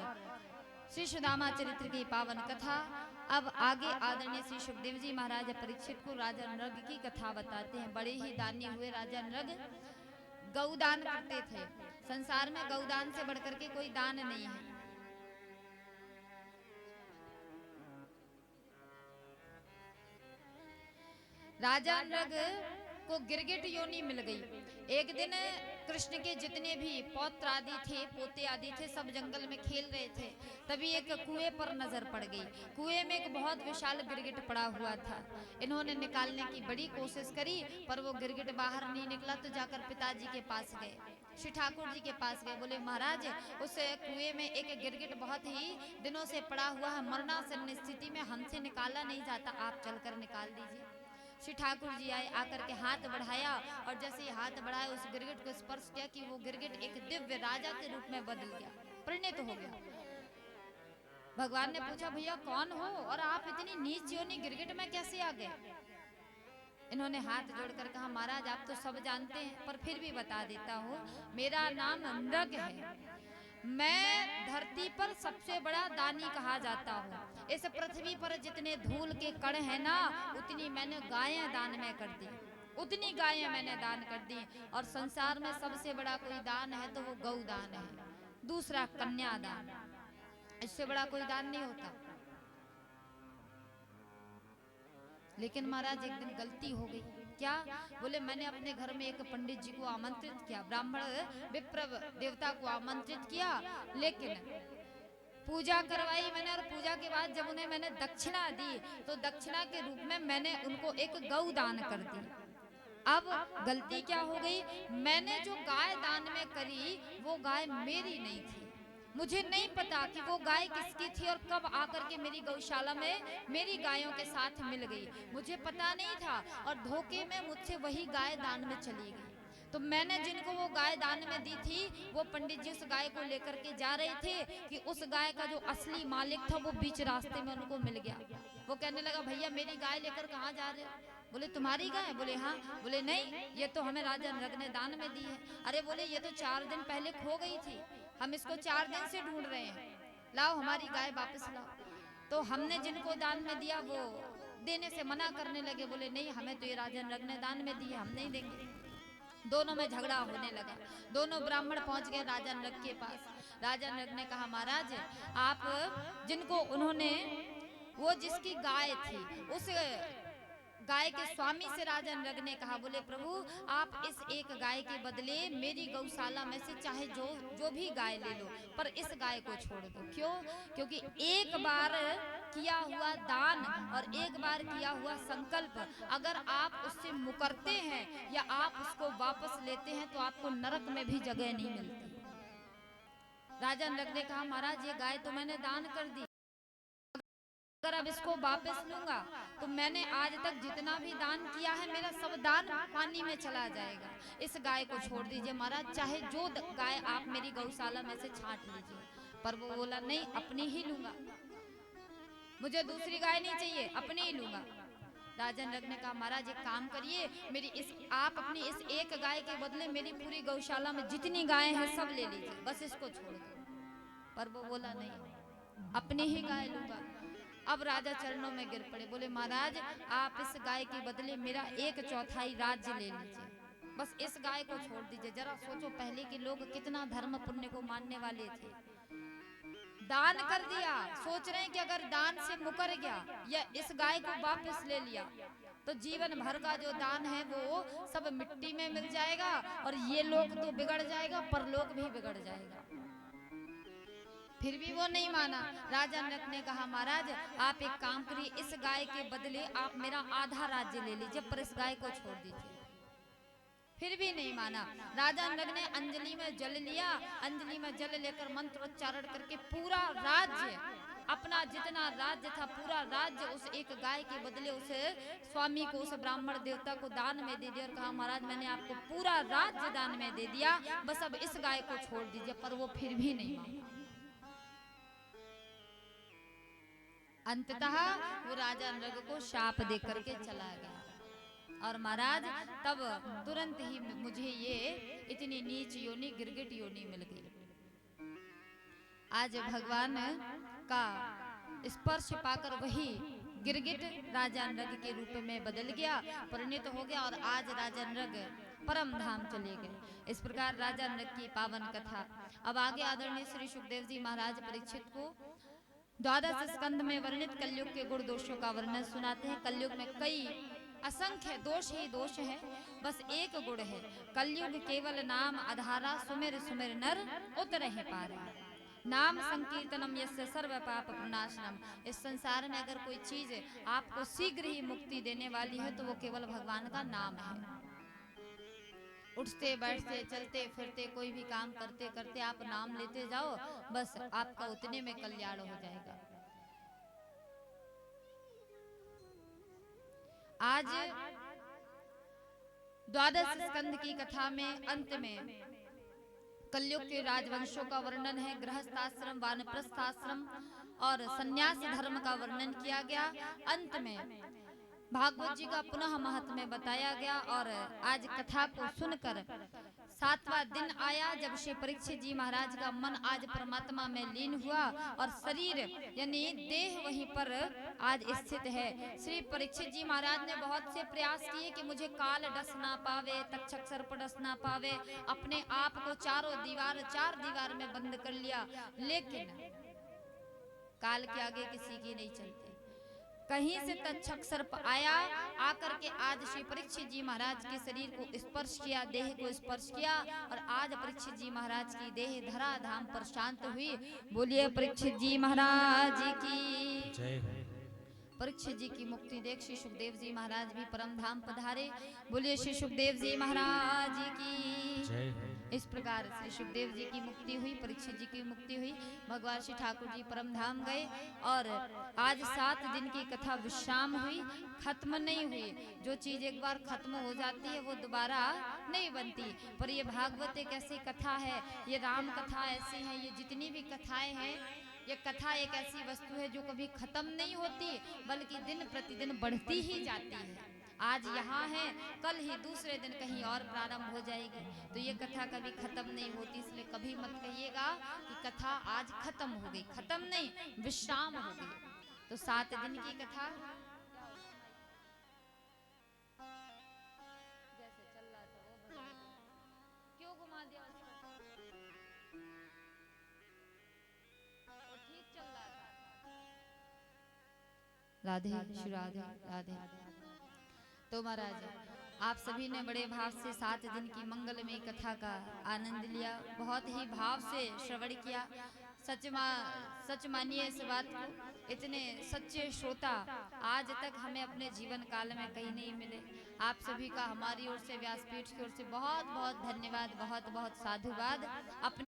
श्री सुदामा चरित्र की पावन कथा अब आगे आदरणीय श्री सुखदेव जी महाराज परीक्षित को राजा नृग की कथा बताते हैं। बड़े ही दानी हुए राजा नृग, गौदान करते थे। संसार में गौदान से बढ़कर के कोई दान नहीं है। राजा नृग को गिरगिट योनि मिल गई। एक दिन कृष्ण के जितने भी पौत्र आदि थे, पोते आदि थे, सब जंगल में खेल रहे थे, तभी एक कुएं पर नजर पड़ गई। कुएं में एक बहुत विशाल गिरगिट पड़ा हुआ था। इन्होंने निकालने की बड़ी कोशिश करी पर वो गिरगिट बाहर नहीं निकला, तो जाकर पिताजी के पास गए, श्री ठाकुर जी के पास गए। बोले महाराज उस कुएं में एक गिरगिट बहुत ही दिनों से पड़ा हुआ है, मरणासन्न स्थिति में, हमसे निकाला नहीं जाता, आप चलकर निकाल दीजिए। श्री ठाकुर जी आए, आकर के हाथ बढ़ाया और जैसे ही हाथ बढ़ाया उस गिरगिट को स्पर्श किया कि वो गिरगिट एक दिव्य राजा के रूप में बदल गया, परिणत हो गया। भगवान ने पूछा भैया कौन हो और आप इतनी नीच योनि गिरगिट में कैसे आ गए? इन्होंने हाथ जोड़कर कहा महाराज आप तो सब जानते हैं पर फिर भी बता देता हूँ, मेरा नाम नृग है। मैं धरती पर सबसे बड़ा दानी कहा जाता हूँ। इस पृथ्वी पर जितने धूल के कण हैं ना, उतनी मैंने गायें दान में कर दी, उतनी गायें मैंने दान कर दी। और संसार में सबसे बड़ा कोई दान है तो वो गौ दान है, दूसरा कन्यादान, इससे बड़ा कोई दान नहीं होता। लेकिन महाराज एक दिन गलती हो गई। क्या? बोले मैंने अपने घर में एक पंडित जी को आमंत्रित किया, ब्राह्मण विप्र देवता को आमंत्रित किया, लेकिन पूजा करवाई मैंने और पूजा के बाद जब उन्हें मैंने दक्षिणा दी तो दक्षिणा के रूप में मैंने उनको एक गौ दान कर दी। अब गलती क्या हो गई, मैंने जो गाय दान में करी वो गाय मेरी नहीं थी। मुझे नहीं पता कि वो गाय किसकी थी और कब आकर के मेरी गौशाला में मेरी गायों के साथ मिल गई, मुझे पता नहीं था। और धोखे में मुझसे वही गाय दान में चली गई। तो मैंने जिनको वो गाय दान में दी थी वो पंडित जी उस गाय को लेकर के जा रहे थे कि उस गाय का जो असली मालिक था वो बीच रास्ते में उनको मिल गया। वो कहने लगा भैया मेरी गाय लेकर कहाँ जा रहे हो? बोले तुम्हारी गाय? बोले हाँ। बोले नहीं, ये तो हमें राजा नृग ने दान में दी है। अरे बोले ये तो 4 दिन पहले खो गई थी, हम इसको 4 दिन से ढूंढ रहे हैं, लाओ हमारी गाय वापस लाओ। तो हमने जिनको दान में दिया वो देने से मना करने लगे, बोले नहीं हमें तो ये राजा नृग ने दान में दी है, हम नहीं देंगे। दोनों में झगड़ा होने लगा। दोनों ब्राह्मण पहुंच गए राजा नृग के पास। राजा नृग ने कहा महाराज आप जिनको उन्होंने वो जिसकी गाय थी उस गाय के स्वामी से राजा नृग ने कहा, बोले प्रभु आप इस एक गाय के बदले मेरी गौशाला में से चाहे जो भी गाय ले लो, पर इस गाय को छोड़ दो। क्यों? क्योंकि एक बार किया हुआ दान और एक बार किया हुआ संकल्प अगर आप उससे मुकरते हैं या आप उसको वापस लेते हैं तो आपको नरक में भी जगह नहीं मिलती। राजा नृग ने कहा महाराज ये गाय तो मैंने दान कर दी, अगर अब इसको वापस लूंगा तो मैंने आज तक जितना भी दान किया है मेरा सब दान पानी में चला जाएगा। इस गाय को छोड़ दीजिए महाराज, चाहे जो गाय आप मेरी गौशाला में से छांट लीजिए। पर वो बोला नहीं अपनी ही लूंगा, मुझे दूसरी गाय नहीं चाहिए, अपनी ही लूंगा। राजा नृग ने कहा महाराज एक काम करिए, आप अपनी इस एक गाय के बदले मेरी पूरी गौशाला में जितनी गायें हैं सब ले लीजिए, बस इसको छोड़ दो। पर वो बोला नहीं अपनी ही गाय लूंगा। अब राजा चरणों में गिर पड़े, बोले महाराज आप इस गाय के बदले मेरा 1/4 राज्य ले लीजिए, बस इस गाय को छोड़ दीजिए। जरा सोचो पहले के लोग कितना धर्म पुण्य को मानने वाले थे, दान कर दिया, सोच रहे हैं कि अगर दान से मुकर गया या इस गाय को वापस ले लिया तो जीवन भर का जो दान है वो सब मिट्टी में मिल जाएगा और ये लोग तो बिगड़ जाएगा, परलोक भी बिगड़ जाएगा। फिर भी वो नहीं माना। राजा नृग ने कहा महाराज आप एक काम करिए, इस गाय के बदले आप मेरा आधा राज्य ले लीजिए, पर इस गाय को छोड़ दीजिए। फिर भी नहीं माना। राजा नृग ने अंजलि में जल लिया, अंजलि में जल लेकर मंत्रोच्चारण करके पूरा राज्य, अपना जितना राज्य था पूरा राज्य उस एक गाय के बदले उस स्वामी को, उस ब्राह्मण देवता को दान में दे दिया और कहा महाराज मैंने आपको पूरा राज्य दान में दे दिया, बस अब इस गाय को छोड़ दीजिए। पर वो फिर भी नहीं माना। अंततः वो राजा नृग को शाप दे करके चला गया। और महाराज तब तुरंत ही मुझे ये इतनी नीच योनि गिरगिट योनि मिल गई। आज भगवान का स्पर्श पाकर वही गिरगिट राजा नृग के रूप में बदल गया, परिणत हो गया और आज राजा नृग परम धाम चले गए। इस प्रकार राजा नृग की पावन कथा। अब आगे आदरणीय श्री सुखदेव जी महाराज परीक्षित को 12 स्कंद में वर्णित कलयुग के गुण दोषों का वर्णन सुनाते हैं। कलयुग में कई असंख्य दोष ही दोष है, बस एक गुण है, कलयुग केवल नाम आधारा, सुमिर सुमिर नर उतरहि पारा। नाम संकीर्तनम यस्य सर्व पाप प्रणाशनम। इस संसार में अगर कोई चीज आपको शीघ्र ही मुक्ति देने वाली है तो वो केवल भगवान का नाम है। उठते बैठते चलते फिरते कोई भी काम करते करते आप नाम लेते जाओ, बस आपका उतने में कल्याण हो जाएगा। आज द्वादश स्कंद की कथा में अंत में कलयुग के राजवंशों का वर्णन है, गृहस्थाश्रम, वानप्रस्थाश्रम और सन्यास धर्म का वर्णन किया गया। अंत में भागवत जी का पुनः महत्व बताया गया। और आज कथा को सुनकर 7वां दिन आया जब श्री परीक्षित जी महाराज का मन आज परमात्मा में लीन हुआ और शरीर यानी देह वहीं पर आज स्थित है। श्री परीक्षित जी महाराज ने बहुत से प्रयास किए कि मुझे काल डस ना पावे, तक्षक सर्प डस ना पावे, अपने आप को चार दीवार में बंद कर लिया, लेकिन काल के आगे किसी की नहीं चलती। कहीं से तक्षक सर्प आया, आकर के आज श्री परीक्षित जी महाराज के शरीर को स्पर्श किया, देह को स्पर्श किया और आज परीक्षित जी महाराज की देह धरा धाम पर शांत हुई। बोलिए परीक्षित जी महाराज की जय हो। परीक्षित जी की मुक्ति देख श्री सुखदेव जी महाराज भी परम धाम पधारे। बोलिए श्री सुखदेव जी महाराज की जय हो। इस प्रकार से सुखदेव जी की मुक्ति हुई, परीक्षित जी की मुक्ति हुई, भगवान श्री ठाकुर जी परम धाम गए। और आज 7 दिन की कथा विश्राम हुई, खत्म नहीं हुई। जो चीज एक बार खत्म हो जाती है वो दोबारा नहीं बनती। पर ये भागवत एक ऐसी कथा है, ये राम कथा ऐसी है, ये जितनी भी कथाएं हैं, ये कथा एक ऐसी वस्तु है जो कभी खत्म नहीं होती, बल्कि दिन प्रतिदिन बढ़ती ही जाती है। आज यहाँ है, कल ही दूसरे दिन कहीं और प्रारंभ हो जाएगी। तो ये कथा कभी खत्म नहीं होती, इसलिए कभी मत कहिएगा कि कथा आज खत्म हो गई। खत्म नहीं, विश्राम हो गई। तो 7 दिन की कथा जैसे चल रहा था वो क्यों घुमा दिया उसको? वो ठीक चल रहा था। राधे श्री राधे राधे। तो महाराज आप सभी ने बड़े भाव से 7 दिन की मंगलमय कथा का आनंद लिया, बहुत ही भाव से श्रवण किया। सच मानिए इस बात को, इतने सच्चे श्रोता आज तक हमें अपने जीवन काल में कहीं नहीं मिले। आप सभी का हमारी ओर से, व्यासपीठ की ओर से बहुत बहुत धन्यवाद, बहुत बहुत साधुवाद। अपने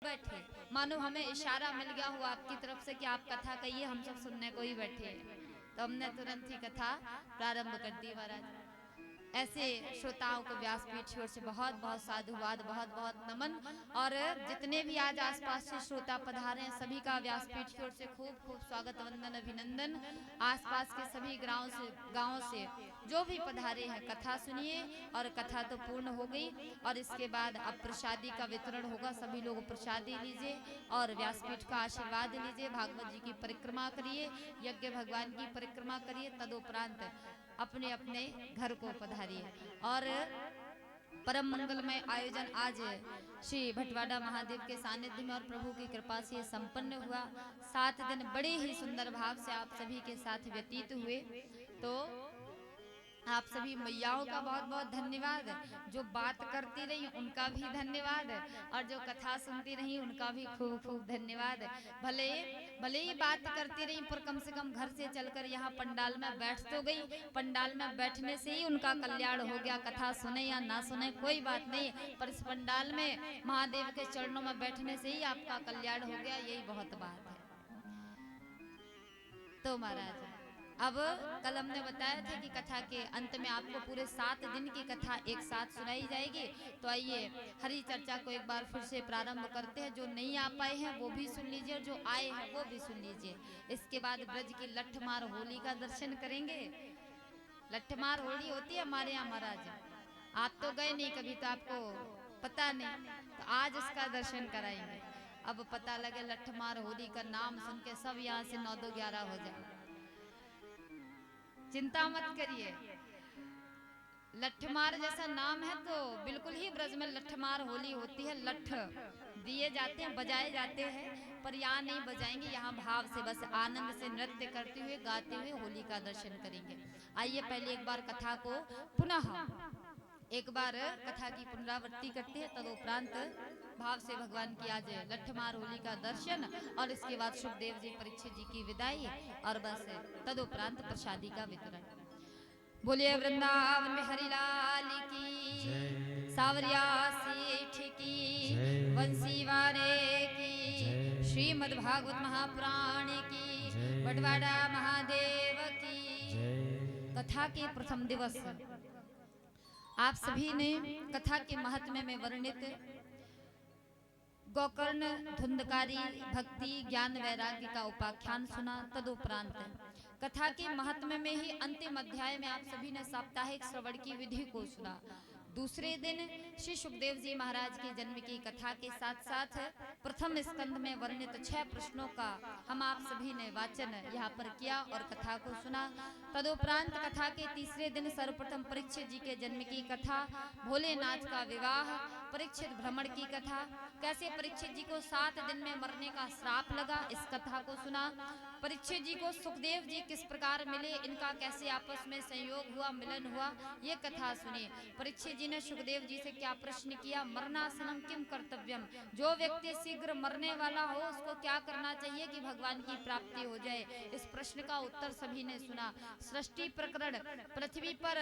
बैठे मानो हमें इशारा मिल गया हुआ आपकी तरफ से कि आप कथा कहिए, हम सब सुनने को ही बैठे हैं। तो हमने तुरंत ही कथा प्रारंभ कर दी महाराज। ऐसे श्रोताओं को व्यासपीठ की ओर से बहुत बहुत साधुवाद, बहुत बहुत नमन। और जितने भी आज आसपास से श्रोता पधारे हैं सभी का व्यासपीठ की ओर से खूब खूब स्वागत, वंदन, अभिनंदन। आसपास के सभी गांवों से जो भी पधारे हैं कथा सुनिए। और कथा तो पूर्ण हो गई और इसके बाद अब प्रसादी का वितरण होगा। सभी लोग प्रसादी लीजिए और व्यासपीठ का आशीर्वाद लीजिए। भागवत जी की परिक्रमा करिए, यज्ञ भगवान की परिक्रमा करिए, तदुपरांत अपने अपने घर को पधारिए। और परम मंगलमय आयोजन आज श्री भटवाड़ा महादेव के सानिध्य में और प्रभु की कृपा से संपन्न हुआ। 7 दिन बड़े ही सुंदर भाव से आप सभी के साथ व्यतीत हुए। तो आप सभी मैयाओं का बहुत बहुत धन्यवाद, जो बात करती रही उनका भी धन्यवाद और जो कथा सुनती रही उनका भी खूब खूब धन्यवाद। भले ही बात करती रही पर कम से कम घर से चलकर यहाँ पंडाल में बैठ तो गई। पंडाल में बैठने से ही उनका कल्याण हो गया। कथा सुने या ना सुने कोई बात नहीं, पर इस पंडाल में महादेव के चरणों में बैठने से ही आपका कल्याण हो गया, यही बहुत बात है। तो महाराज अब कल हमने बताया था कि कथा के अंत में आपको पूरे 7 दिन की कथा एक साथ सुनाई जाएगी। तो आइए हरि चर्चा को एक बार फिर से प्रारंभ करते हैं। जो नहीं आ पाए हैं वो भी सुन लीजिए और जो आए हैं वो भी सुन लीजिए। इसके बाद ब्रज की लठमार होली का दर्शन करेंगे। लठमार होली होती है हमारे यहाँ महाराज, आप तो गए नहीं कभी तो आपको पता नहीं, तो आज उसका दर्शन कराएंगे। अब पता लगे लठमार होली का नाम सुन के सब यहाँ से 9 2 11 हो जाए। चिंता मत करिए, लठमार जैसा नाम है तो बिल्कुल ही ब्रज में लठमार होली होती है। लठ दिए जाते हैं, बजाए जाते हैं, पर यहाँ नहीं बजाएंगे। यहाँ भाव से बस आनंद से नृत्य करते हुए गाते हुए होली का दर्शन करेंगे। आइए पहले एक बार कथा को पुनः एक बार कथा की पुनरावृत्ति करते हैं, तदुपरांत भाव से भगवान की आज लठमार होली का दर्शन और इसके बाद सुखदेव जी परीक्षित जी की विदाई और बस तदुपरांत प्रसादी का वितरण। बोलिए वृंदावन में हरिलाल की, सावरिया सेठ की, बंसी वाले की, श्रीमद् भागवत महापुराण की, बटवाड़ा महादेव की। कथा के प्रथम दिवस आप सभी ने कथा के महात्म्य में वर्णित गोकर्ण धुंधकारी भक्ति ज्ञान वैराग्य का उपाख्यान सुना। तदुपरांत कथा के महात्म्य में ही अंतिम अध्याय में आप सभी ने साप्ताहिक श्रवण की विधि को सुना। दूसरे दिन श्री सुखदेव जी महाराज के जन्म की कथा के साथ साथ प्रथम स्कंद में वर्णित 6 प्रश्नों का हम आप सभी ने वाचन यहाँ पर किया और कथा को सुना। तदुपरांत कथा के तीसरे दिन सर्वप्रथम परीक्षित जी के जन्म की कथा, भोलेनाथ का विवाह, परीक्षित भ्रमण की कथा, कैसे परीक्षित जी को 7 दिन में मरने का श्राप लगा, इस कथा को सुना। परीक्षित जी को सुखदेव जी किस प्रकार मिले, इनका कैसे आपस में संयोग हुआ, मिलन हुआ, ये कथा सुनी। परीक्षित जी ने सुखदेव जी से क्या प्रश्न किया, मरणासनम किम कर्तव्यम, जो व्यक्ति शीघ्र मरने वाला हो उसको क्या करना चाहिए कि भगवान की प्राप्ति हो जाए, इस प्रश्न का उत्तर सभी ने सुना। सृष्टि प्रकरण, पृथ्वी पर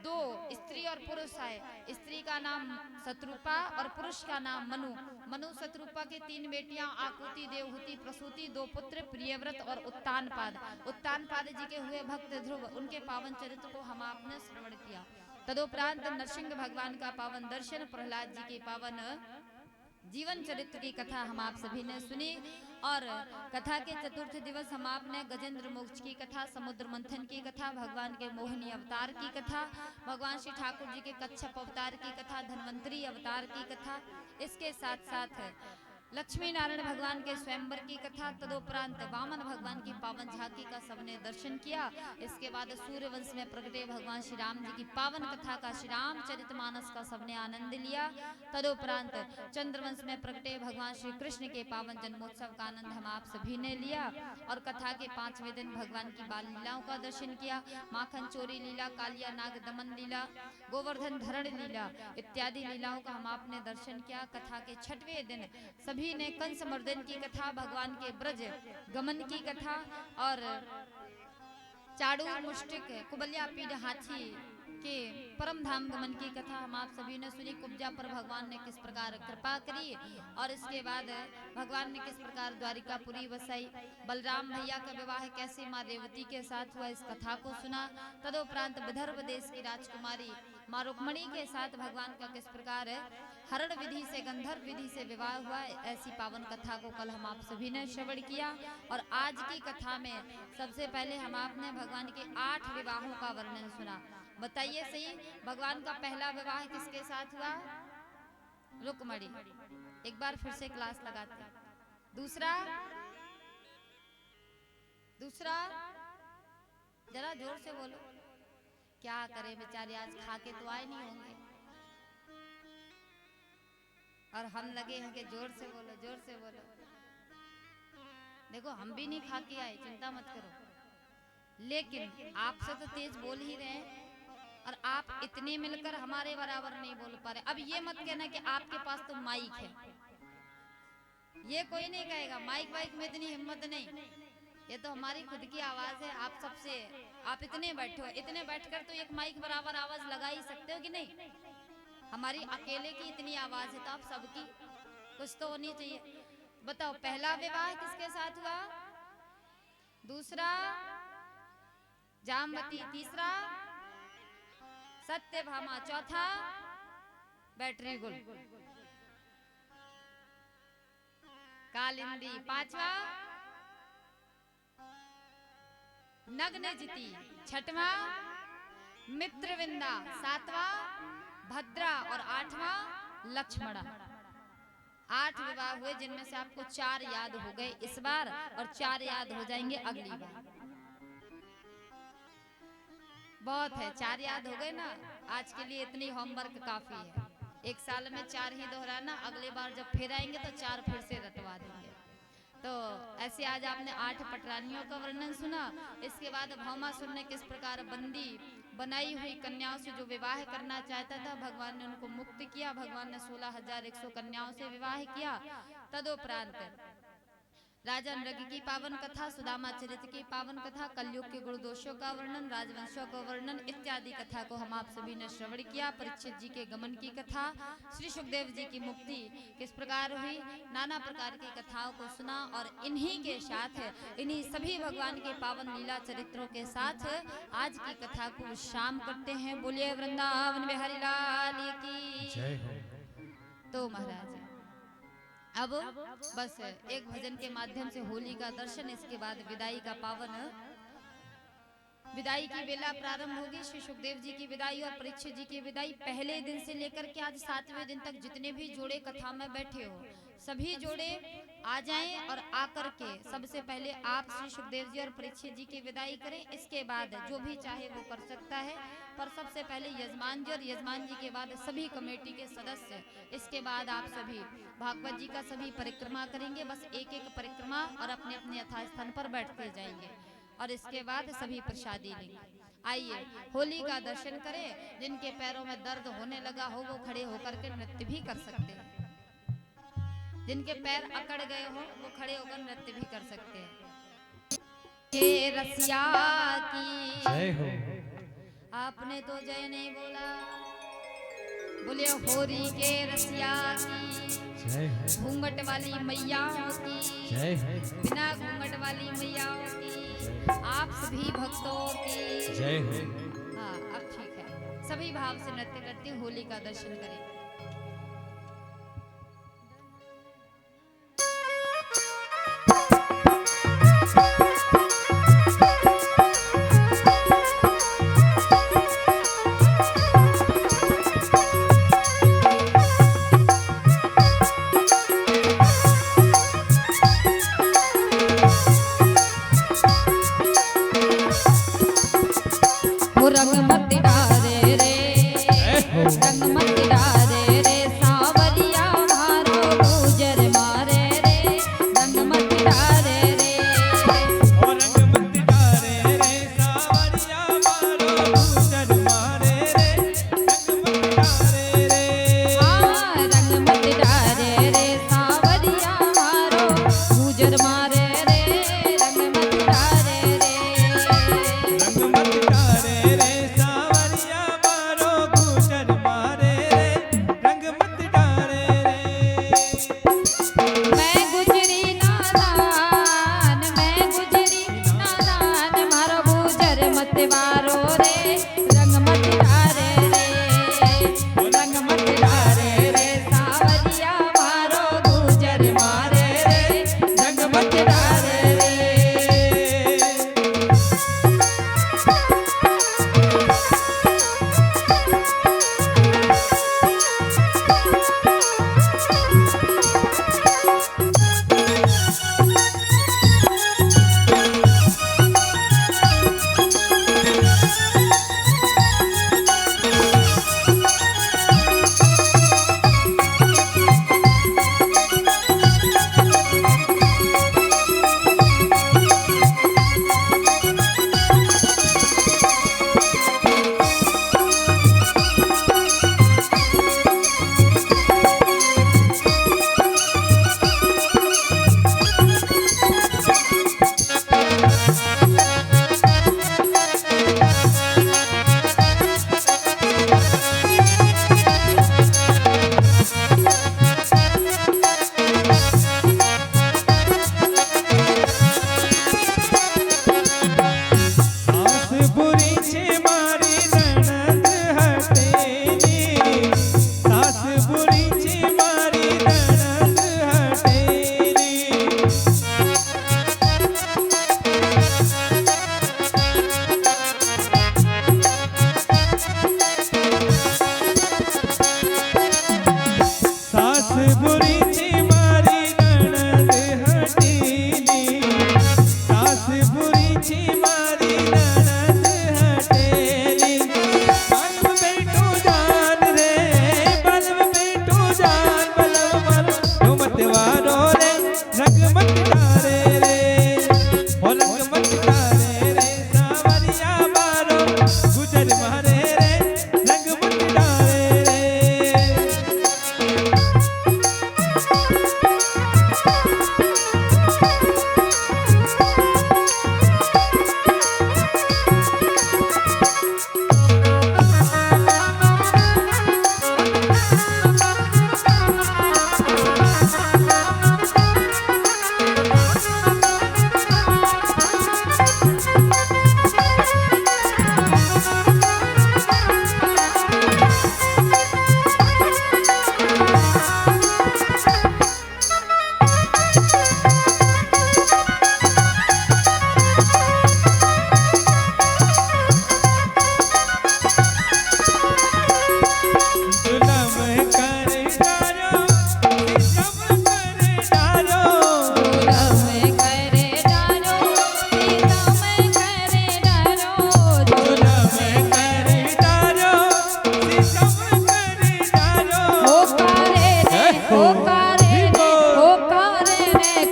2 स्त्री और पुरुष आए, स्त्री का नाम शत्रुपा और पुरुष का नाम मनु। मनु शत्रुपा के 3 बेटियां आकुति, देवहूति, प्रसूति, 2 पुत्र प्रियव्रत और उत्तानपाद। उत्तानपाद जी के हुए भक्त ध्रुव, उनके पावन चरित्र को हम आपने श्रवण किया। तदुपरांत नरसिंह भगवान का पावन दर्शन, प्रहलाद जी के पावन जीवन चरित्र की कथा हम आप सभी ने सुनी। और कथा के चतुर्थ दिवस हम आपने गजेंद्र मोक्ष की कथा, समुद्र मंथन की कथा, भगवान के मोहिनी अवतार की कथा, भगवान श्री ठाकुर जी के कच्छप अवतार की कथा, धन्वंतरी अवतार की कथा, इसके साथ साथ लक्ष्मी नारायण भगवान के स्वयंवर की कथा, तदुपरांत वामन भगवान की पावन झांकी का सबने दर्शन किया। इसके बाद सूर्यवंश में प्रगटे भगवान श्री राम जी की पावन कथा का, श्री रामचरितमानस का सबने आनंद लिया। तदुपरांत चंद्रवंश में प्रगटे भगवान श्री कृष्ण के पावन जन्मोत्सव का आनंद हम आप सभी ने लिया। और कथा के 5वें दिन भगवान की बाल लीलाओं का दर्शन किया। माखन चोरी लीला, कालिया नाग दमन लीला, गोवर्धन धरण लीला इत्यादि लीलाओं का हम आपने दर्शन किया। कथा के 6वें दिन सभी ने कंस मर्दन की कथा, भगवान के ब्रज गमन की कथा और चाड़ू मुष्टिक कुबल्या पीढ़ हाथी के परम धाम गमन की कथा हम आप सभी ने सुनी। कुब्जा पर भगवान ने किस प्रकार कृपा करी और इसके बाद भगवान ने किस प्रकार द्वारिकापुरी बसाई। बलराम भैया का विवाह कैसे माँ रेवती के साथ हुआ, इस कथा को सुना। तदुपरांत विदर्भ देश की राजकुमारी माँ रुक्मणी के साथ भगवान का किस प्रकार हरण विधि से, गंधर्व विधि से विवाह हुआ, ऐसी पावन कथा को कल हम आप सभी ने श्रवण किया। और आज की कथा में सबसे पहले हम आपने भगवान के 8 विवाहों का वर्णन सुना। बताइए सही, भगवान का पहला विवाह किसके साथ हुआ? रुक्मणी। एक बार फिर से क्लास लगाते। दूसरा जरा जोर से बोलो। क्या करें बेचारे, आज खा के तो आए नहीं होंगे और हम लगे हैं कि जोर से बोलो, जोर से बोलो। देखो हम भी नहीं खा के आए, चिंता मत करो, लेकिन आपसे तो तेज बोल ही रहे हैं और आप इतने मिलकर हमारे बराबर नहीं बोल पा रहे। अब ये मत कहना कि आपके पास तो माइक है, ये कोई नहीं कहेगा। माइक वाइक में इतनी हिम्मत नहीं, ये तो हमारी खुद की आवाज है। आप सबसे, आप इतने बैठे हो, इतने बैठकर तो एक माइक बराबर आवाज लगा ही सकते हो कि नहीं। हमारी अकेले की इतनी आवाज है तो आप सबकी कुछ तो होनी चाहिए। बताओ पहला विवाह किसके साथ हुआ? दूसरा जामवती, तीसरा सत्यभामा, चौथा बैटरी गुल, कालिंदी, 5वां नग्नजिती, 6वां मित्रविंदा, 7वां भद्रा और 8वां लक्ष्मणा। 8 विवाह हुए जिनमें से आपको 4 याद हो गए इस बार और 4 याद हो जाएंगे अगली बार। बहुत है, 4 याद हो गए ना, आज के लिए इतनी होमवर्क काफी है। एक साल में 4 ही दोहराना, अगले बार जब फिर आएंगे तो 4 फिर से रटवा देंगे। तो ऐसे आज आपने 8 पटरानियों का वर्णन सुना। इसके बाद भौमासुर ने किस प्रकार बंदी बनाई हुई कन्याओं से जो विवाह करना चाहता था, भगवान ने उनको मुक्त किया। भगवान ने 16,100 कन्याओं से विवाह किया। तदुपरांत राजा नृग की पावन कथा, सुदामा चरित्र की पावन कथा, कलयुग के गुण दोषों का वर्णन, राजवंशों का वर्णन इत्यादि कथा को हम आप सभी ने श्रवण किया। परीक्षित जी के गमन की कथा, श्री सुखदेव जी की मुक्ति किस प्रकार हुई, नाना प्रकार की कथाओं को सुना और इन्हीं के साथ, इन्हीं सभी भगवान के पावन लीला चरित्रों के साथ आज की कथा को विश्राम करते हैं। बोलिए वृंदावन बिहारी लाल की जय हो। तो महाराज अब बस एक भजन के माध्यम से होली का दर्शन, इसके बाद विदाई का पावन, विदाई की बेला प्रारंभ होगी। श्री सुखदेव जी की विदाई और परीक्षित जी की विदाई पहले दिन से लेकर के आज 7वें दिन तक जितने भी जोड़े कथा में बैठे हो सभी जोड़े आ जाएं और आकर के सबसे पहले आप श्री सुखदेव जी और परीक्षित जी की विदाई करें। इसके बाद जो भी चाहे वो कर सकता है, पर सबसे पहले यजमान जी और यजमान जी के बाद सभी कमेटी के सदस्य, इसके बाद आप सभी भागवत जी का सभी परिक्रमा करेंगे। बस एक एक परिक्रमा और अपने अपने यथास्थान पर बैठते जाएंगे और इसके बाद सभी प्रसादी लेंगे। आइए होली का दर्शन करें। जिनके पैरों में दर्द होने लगा हो वो खड़े होकर के नृत्य भी कर सकते हैं, जिनके पैर अकड़ गए हो वो खड़े होकर नृत्य भी कर सकते हैं। ये रसिया की जय हो। आपने तो जय नहीं बोला, बोले होरी के रसिया की जय हो। घूंघट वाली मैयाओं की जय हो। बिना घूंघट वाली मैयाओं की आप सभी भक्तों की जय हो। हाँ अब ठीक है, सभी भाव से नृत्य करते होली का दर्शन करें। रंग मत डारे रे, रंग मत डारे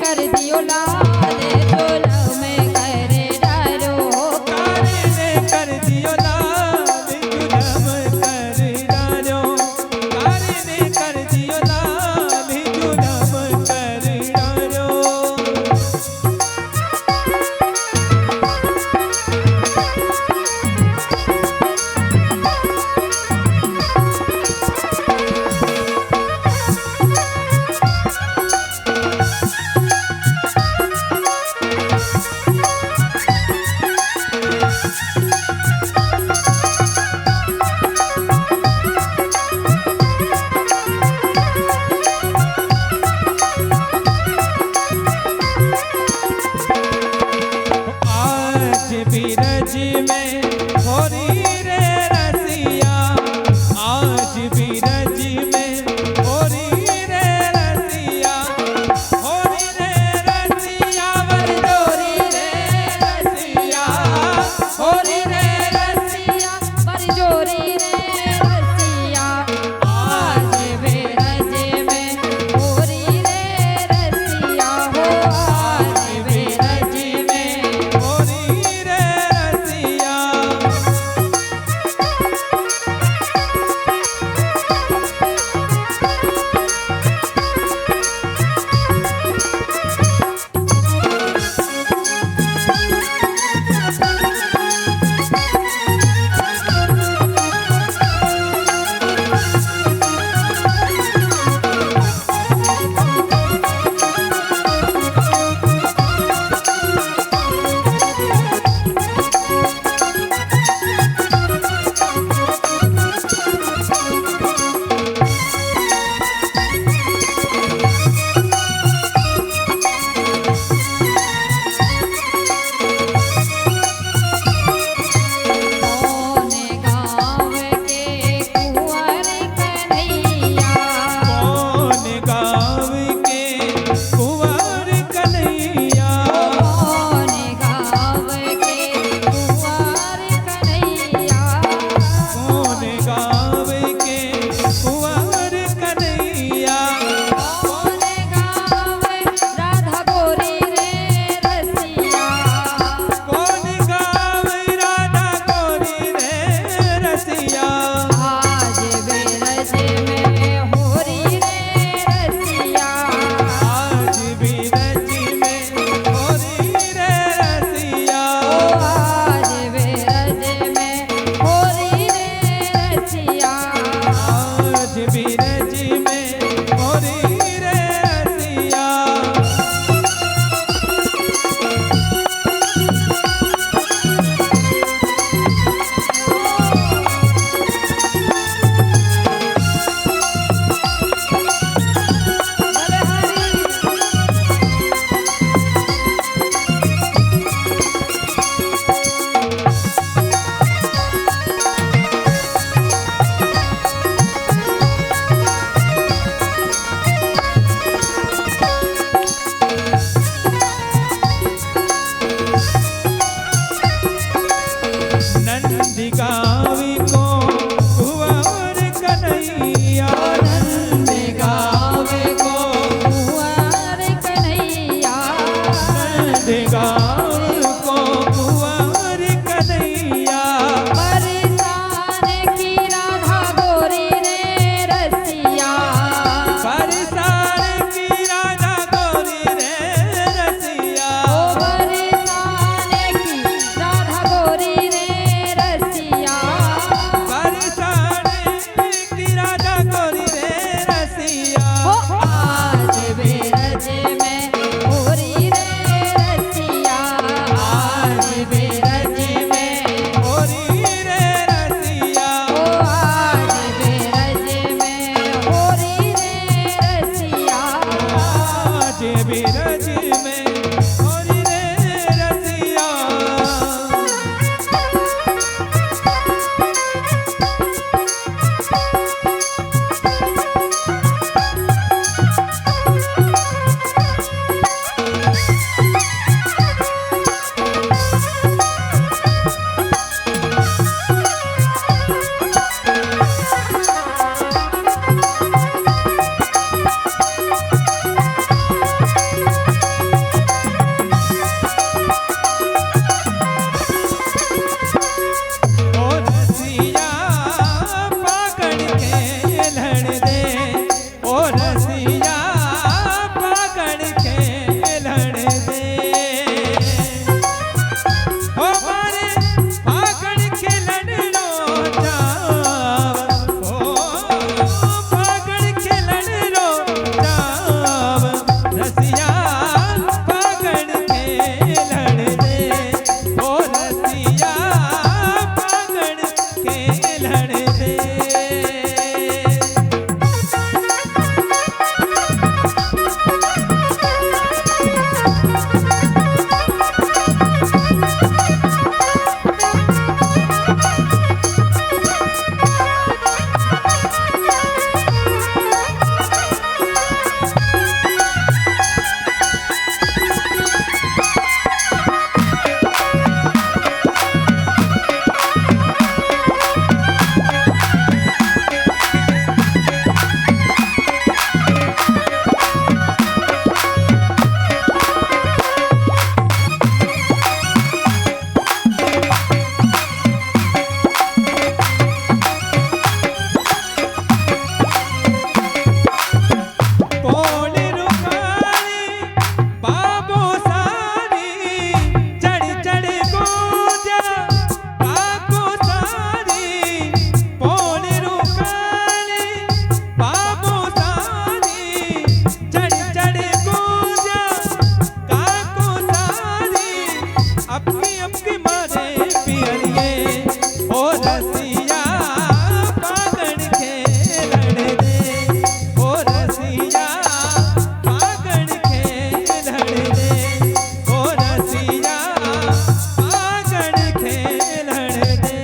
कर दियो लाल जुलम करे डारो कारी ने कर दियो लाल जुलम कर डारो कारी ने कर दियो लाल जुलम कर डारो आज भी रज में होरी रे रसिया आज भी रज में होरी रे रसिया होरी रे रसिया वरदोरी रे रसिया होरी रे रसिया बरजोरी रे रसिया आज वे रज में होरी रे रसिया हो आज वे रज में होरी रे रसिया दे ओ रसिया आंगन खेलन दे।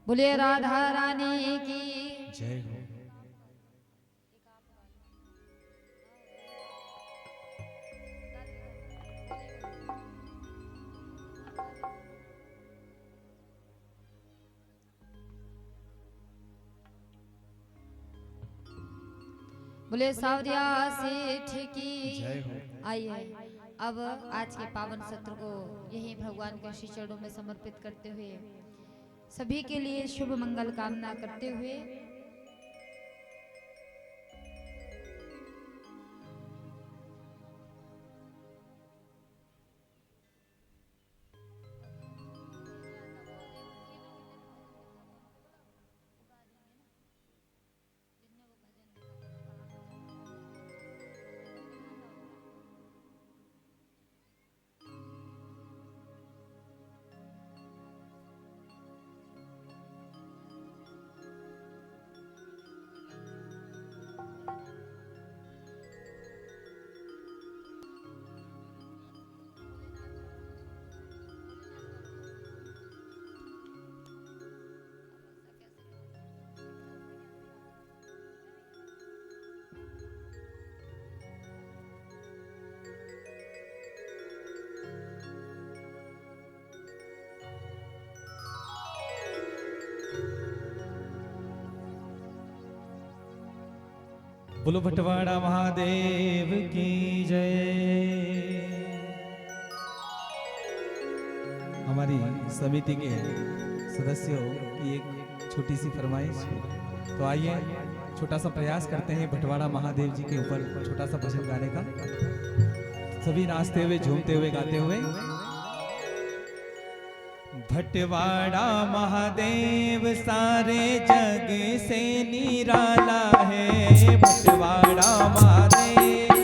बोलिए राधा रानी की। जय हो। बोले सावरिया सेठ की। जय हो। आइए अब आज के पावन सत्र को यही भगवान के श्री चरणों में समर्पित करते हुए सभी के लिए शुभ मंगल कामना करते हुए बोलो भटवाड़ा महादेव की जय। हमारी समिति के सदस्यों की एक छोटी सी फरमाइश। तो आइए छोटा सा प्रयास करते हैं भटवाड़ा महादेव जी के ऊपर छोटा सा भजन गाने का, सभी नाचते हुए झूमते हुए गाते हुए। भटवाड़ा महादेव सारे जग से निराला है। भटवाड़ा महादेव,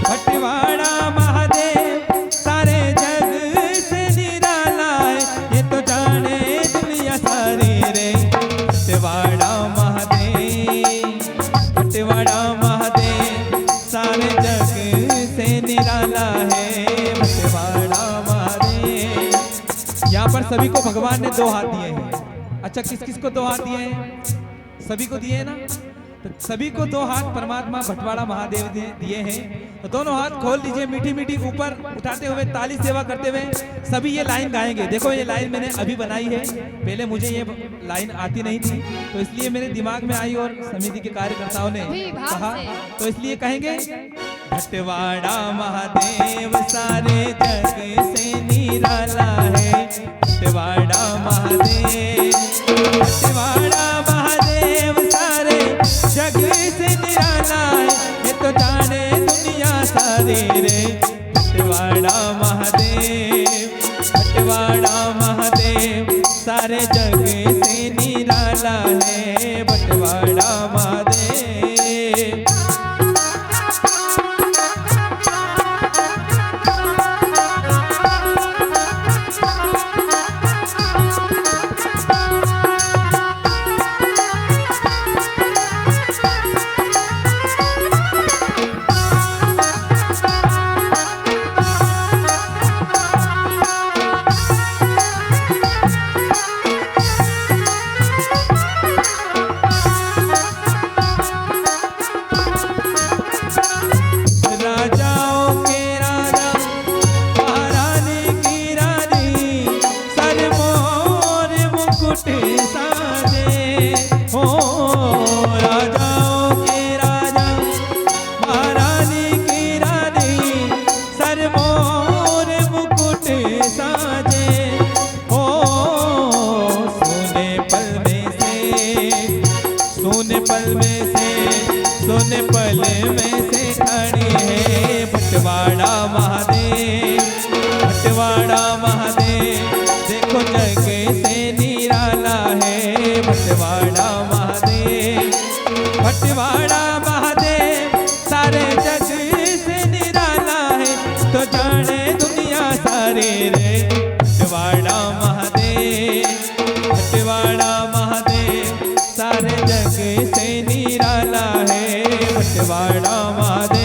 भटवाड़ा महादेव सारे जग से निराला है। ये तो जाने दुनिया सारी रे। भटवाड़ा महादेव, भटवाड़ा महादेव सारे जग से निराला है। भटवाड़ा महादेव। यहाँ पर सभी को भगवान ने दो हाथ दिए हैं। अच्छा, किस किस को दो हाथ दिए हैं? सभी को दिए हैं ना? तो सभी को दो हाथ परमात्मा भटवाड़ा महादेव दिए हैं। तो दोनों हाथ खोल लीजिए, मीठी मीठी ऊपर उठाते हुए ताली सेवा करते हुए सभी ये लाइन गाएंगे। देखो ये लाइन मैंने अभी बनाई है, पहले मुझे ये लाइन आती नहीं थी, तो इसलिए मेरे दिमाग में आई और समिति के कार्यकर्ताओं ने कहा, तो इसलिए कहेंगे भटवाड़ा महादेव सारे जग से निराला है। भटवाड़ा महादेव, भटवाड़ा महादेव सारे जग से निराला है। ये तो जाने दुनिया सारी रे। भटवाड़ा महादेव, भटवाड़ा महादेव सारे जग से निराला है। भटवाड़ा महादेव। सोने पल में से खड़ी है भटवाड़ा महादेव। भटवाड़ा महादेव देखो जग से निराला है। भटवाड़ा महादेव, भटवाड़ा महादेव सारे जग से निराला है। तो जाने दुनिया सारे रे। भटवाड़ा महादेव, भटवाड़ा महादेव सारे जग से निराला है बटवाड़ा महादेव।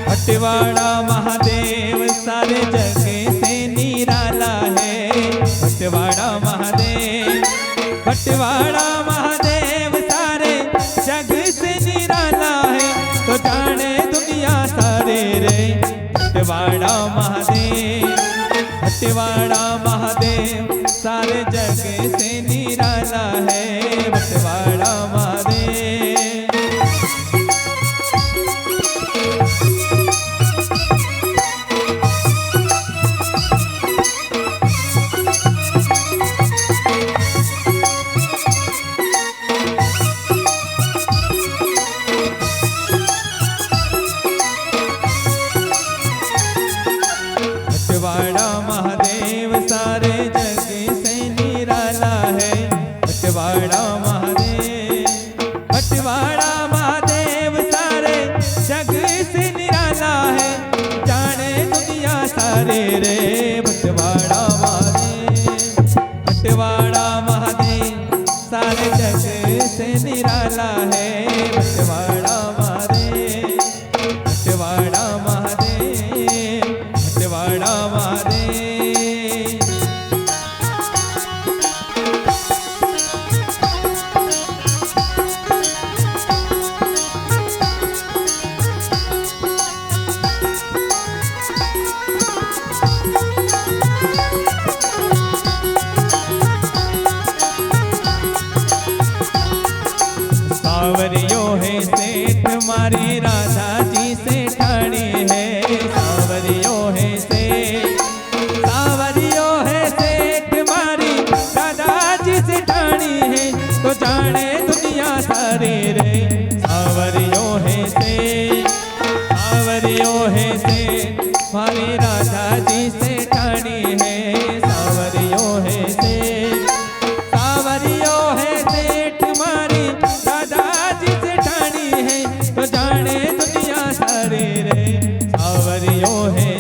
बटवाड़ा महादेव सारे जग से निराला है बटवाड़ा महादेव। बटवाड़ा महादेव सारे जग से निराला है तो जाने दुनिया सारे रे बटवाड़ा महादेव। बटवाड़ा महादेव सारे जग से निराला है बटवाड़ा महादेव। बटवाड़ा महादेव सारे जग से निराला है बटवाड़ा महादेव। बटवाड़ा महादेव सारे जग से निराला है जाने दुनिया सारे रे बटवाड़ा महादेव। बटवाड़ा महादेव सारे जग से निराला है बटवाड़ा महादेव। बटवाड़ा महादेव बटवाड़ा महादेव। सावरियों है सेठ मारी राधा जी से ठाणी है। सावरियों है सेठ मारी राधा जी से ठाणी है तो जाने दुनिया सारी रे। सावरियों है सेठ मारी राधा जी से ठाणी है। सावरियों है सेठ मारी राधा जी से ठाणी है तो जाने दुनिया सारी रे। सावरियों है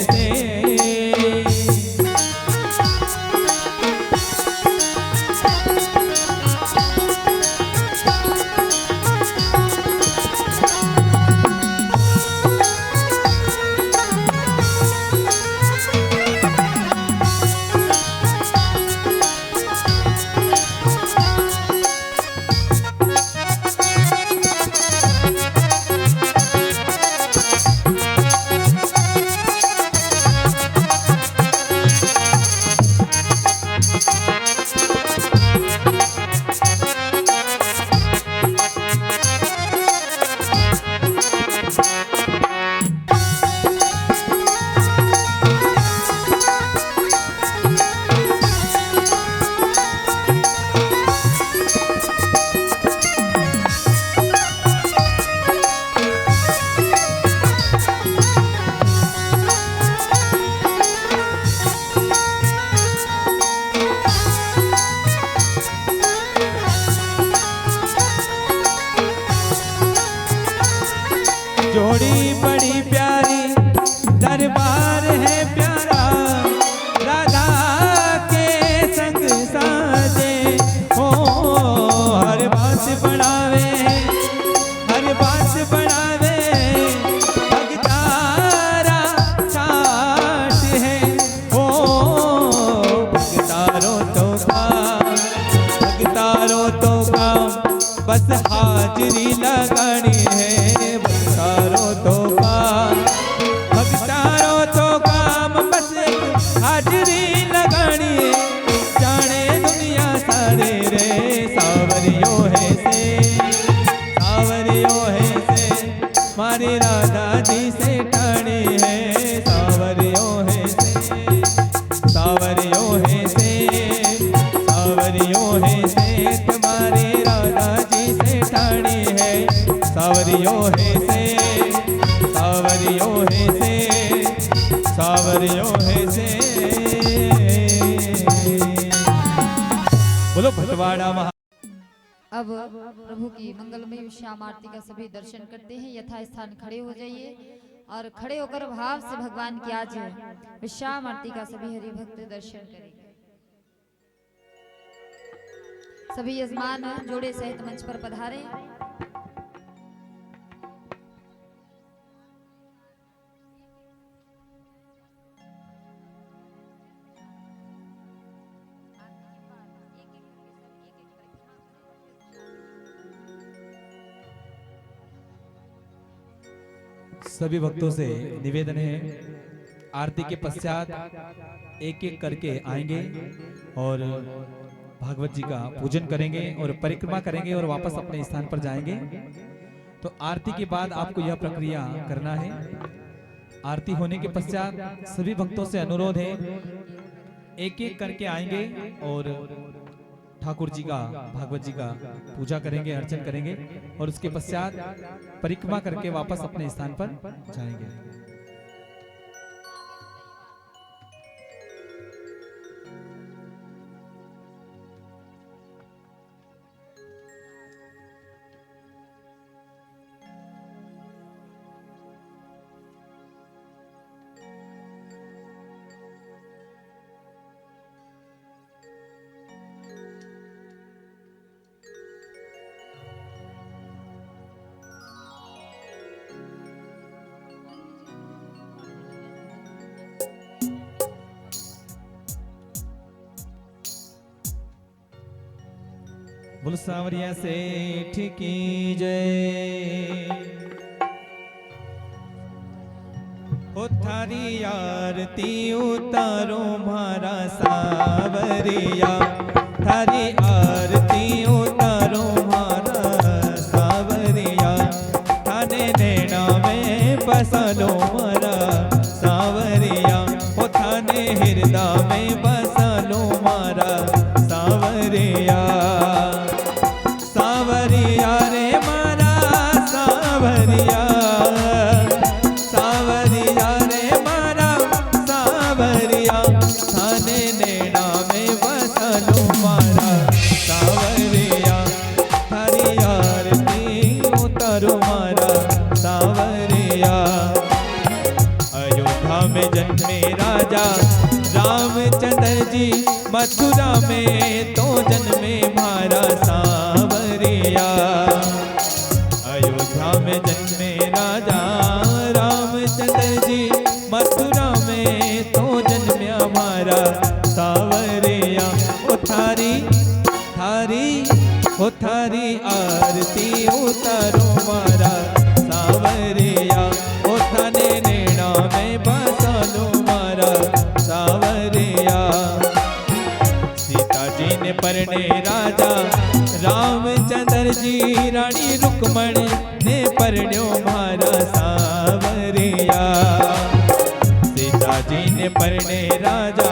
जी से ठाणी है सावरियो है से सावरियो है से सावरियो है से तुम्हारे राधा जी से ठाणी है सावरियो है से सावरियो है से सावरियो है से। बोलो भटवाड़ा महा। अब प्रभु की मंगलमय श्याम आरती का सभी दर्शन करते हैं। यथा स्थान खड़े हो जाइए और खड़े होकर भाव से भगवान की आज श्याम आरती का सभी हरि भक्त दर्शन करेंगे। सभी यजमान जोड़े सहित मंच पर पधारे। सभी भक्तों से निवेदन है, आरती के पश्चात एक एक करके आएंगे और भागवत जी का पूजन करेंगे और परिक्रमा करेंगे और वापस अपने स्थान पर जाएंगे। तो आरती के बाद आपको यह प्रक्रिया करना है। आरती होने के पश्चात सभी भक्तों से अनुरोध है, एक एक करके आएंगे और ठाकुर जी का भागवत जी का पूजा करेंगे, अर्चन करेंगे और उसके पश्चात परिक्रमा करके वापस अपने स्थान पर जाएंगे। बोल सांवरिया सेठ की जय। ओ थारी आरती उतारो मारा सावरिया, थारी आरती उतारो मारा सावरिया, थाने नैना में बसलो मारा सावरिया, ओ थाने हृदय में बसलो मारा सावरिया। सावरिया रे मारा सावरिया, सावरिया रे मारा सावरिया, थाने नैना में बसलो मारा सावरिया, थारी आरती उतारो मारा सावरिया। अयोध्या में जन्मे राजा रामचंद्र जी, मथुरा में तो जन्मे मारा सावरिया। अयोध्या में जन्मे राजा रामचंद्र जी, मथुरा में तो जन्म्या मारा सावरिया। ओ थारी थारी ओ थारी आरती उतारो मारा सावरिया, ओ थाने नैना में बसलो मारा सावरिया। सीता जी ने परणे राजा रामचंद्र जी, रानी रुक्मण ने परण्यो मारा सावरिया। सीता जी ने परणे राजा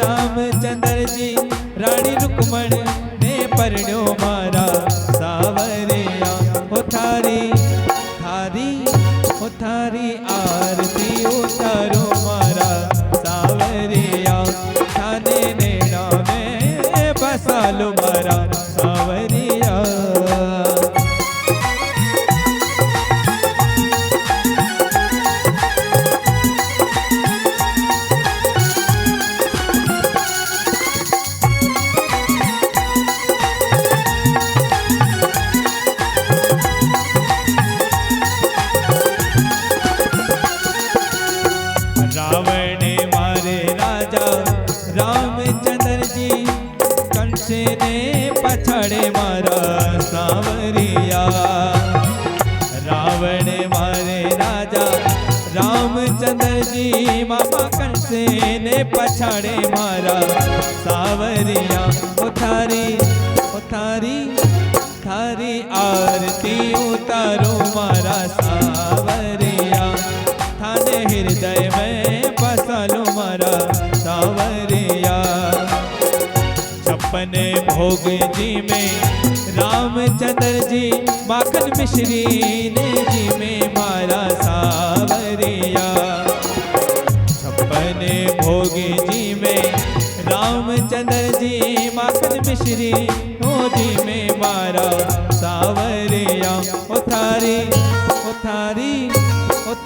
रामचंद्र जी, रानी रुक्मण ने परण्यो मारा सावरिया। ओ थारी थारी ओ थारी आरती उतारो मारा सावरिया, थाने नैना में बसालो मारा सावरिया। रावण मारे राजा रामचंद्र जी, कंस ने पछाड़े मारा सावरिया। रावण मारे राजा रामचंद्र जी, मामा कंस ने पछाड़े मारा सावरिया। ओ थारी थारी आरती उतारो मारा सावरिया, भोग जी में रामचंद्र जी माखन मिश्री ने जी में मारा सावरिया। छप्पन भोग जी में रामचंद्र जी माखन मिश्री हो जी में मारा सावरिया। ओ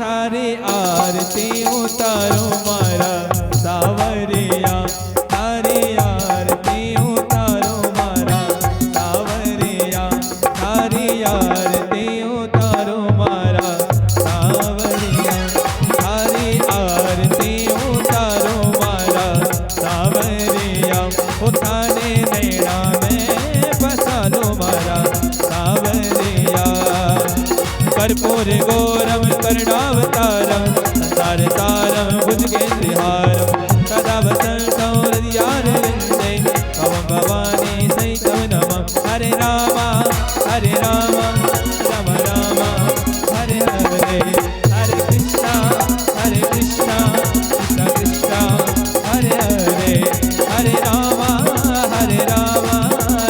थारी आरती उतारो मारा सावरिया। थारी आरती उतारो मारा सावरिया। थारी आरती उतारो मारा सावरिया। थारी आरती उतारो मारा सावरिया। उठाने नैना में बसा लो मारा सावरिया। कर्पूर गौरम करुणावतारम संसार सारम भुजगेन्द्रहारम सदा वसंतं हृदयारविन्दे भवं भवानी सहितं नमः। हरे राम राम राम हरे हरे। हरे कृष्णा कृष्णा कृष्णा हरे हरे। हरे राम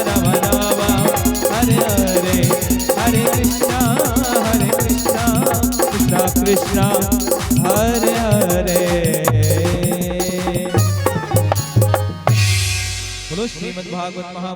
राम राम हरे हरे। हरे कृष्णा कृष्णा कृष्णा हरे हरे। बोलो श्रीमद् भागवत महा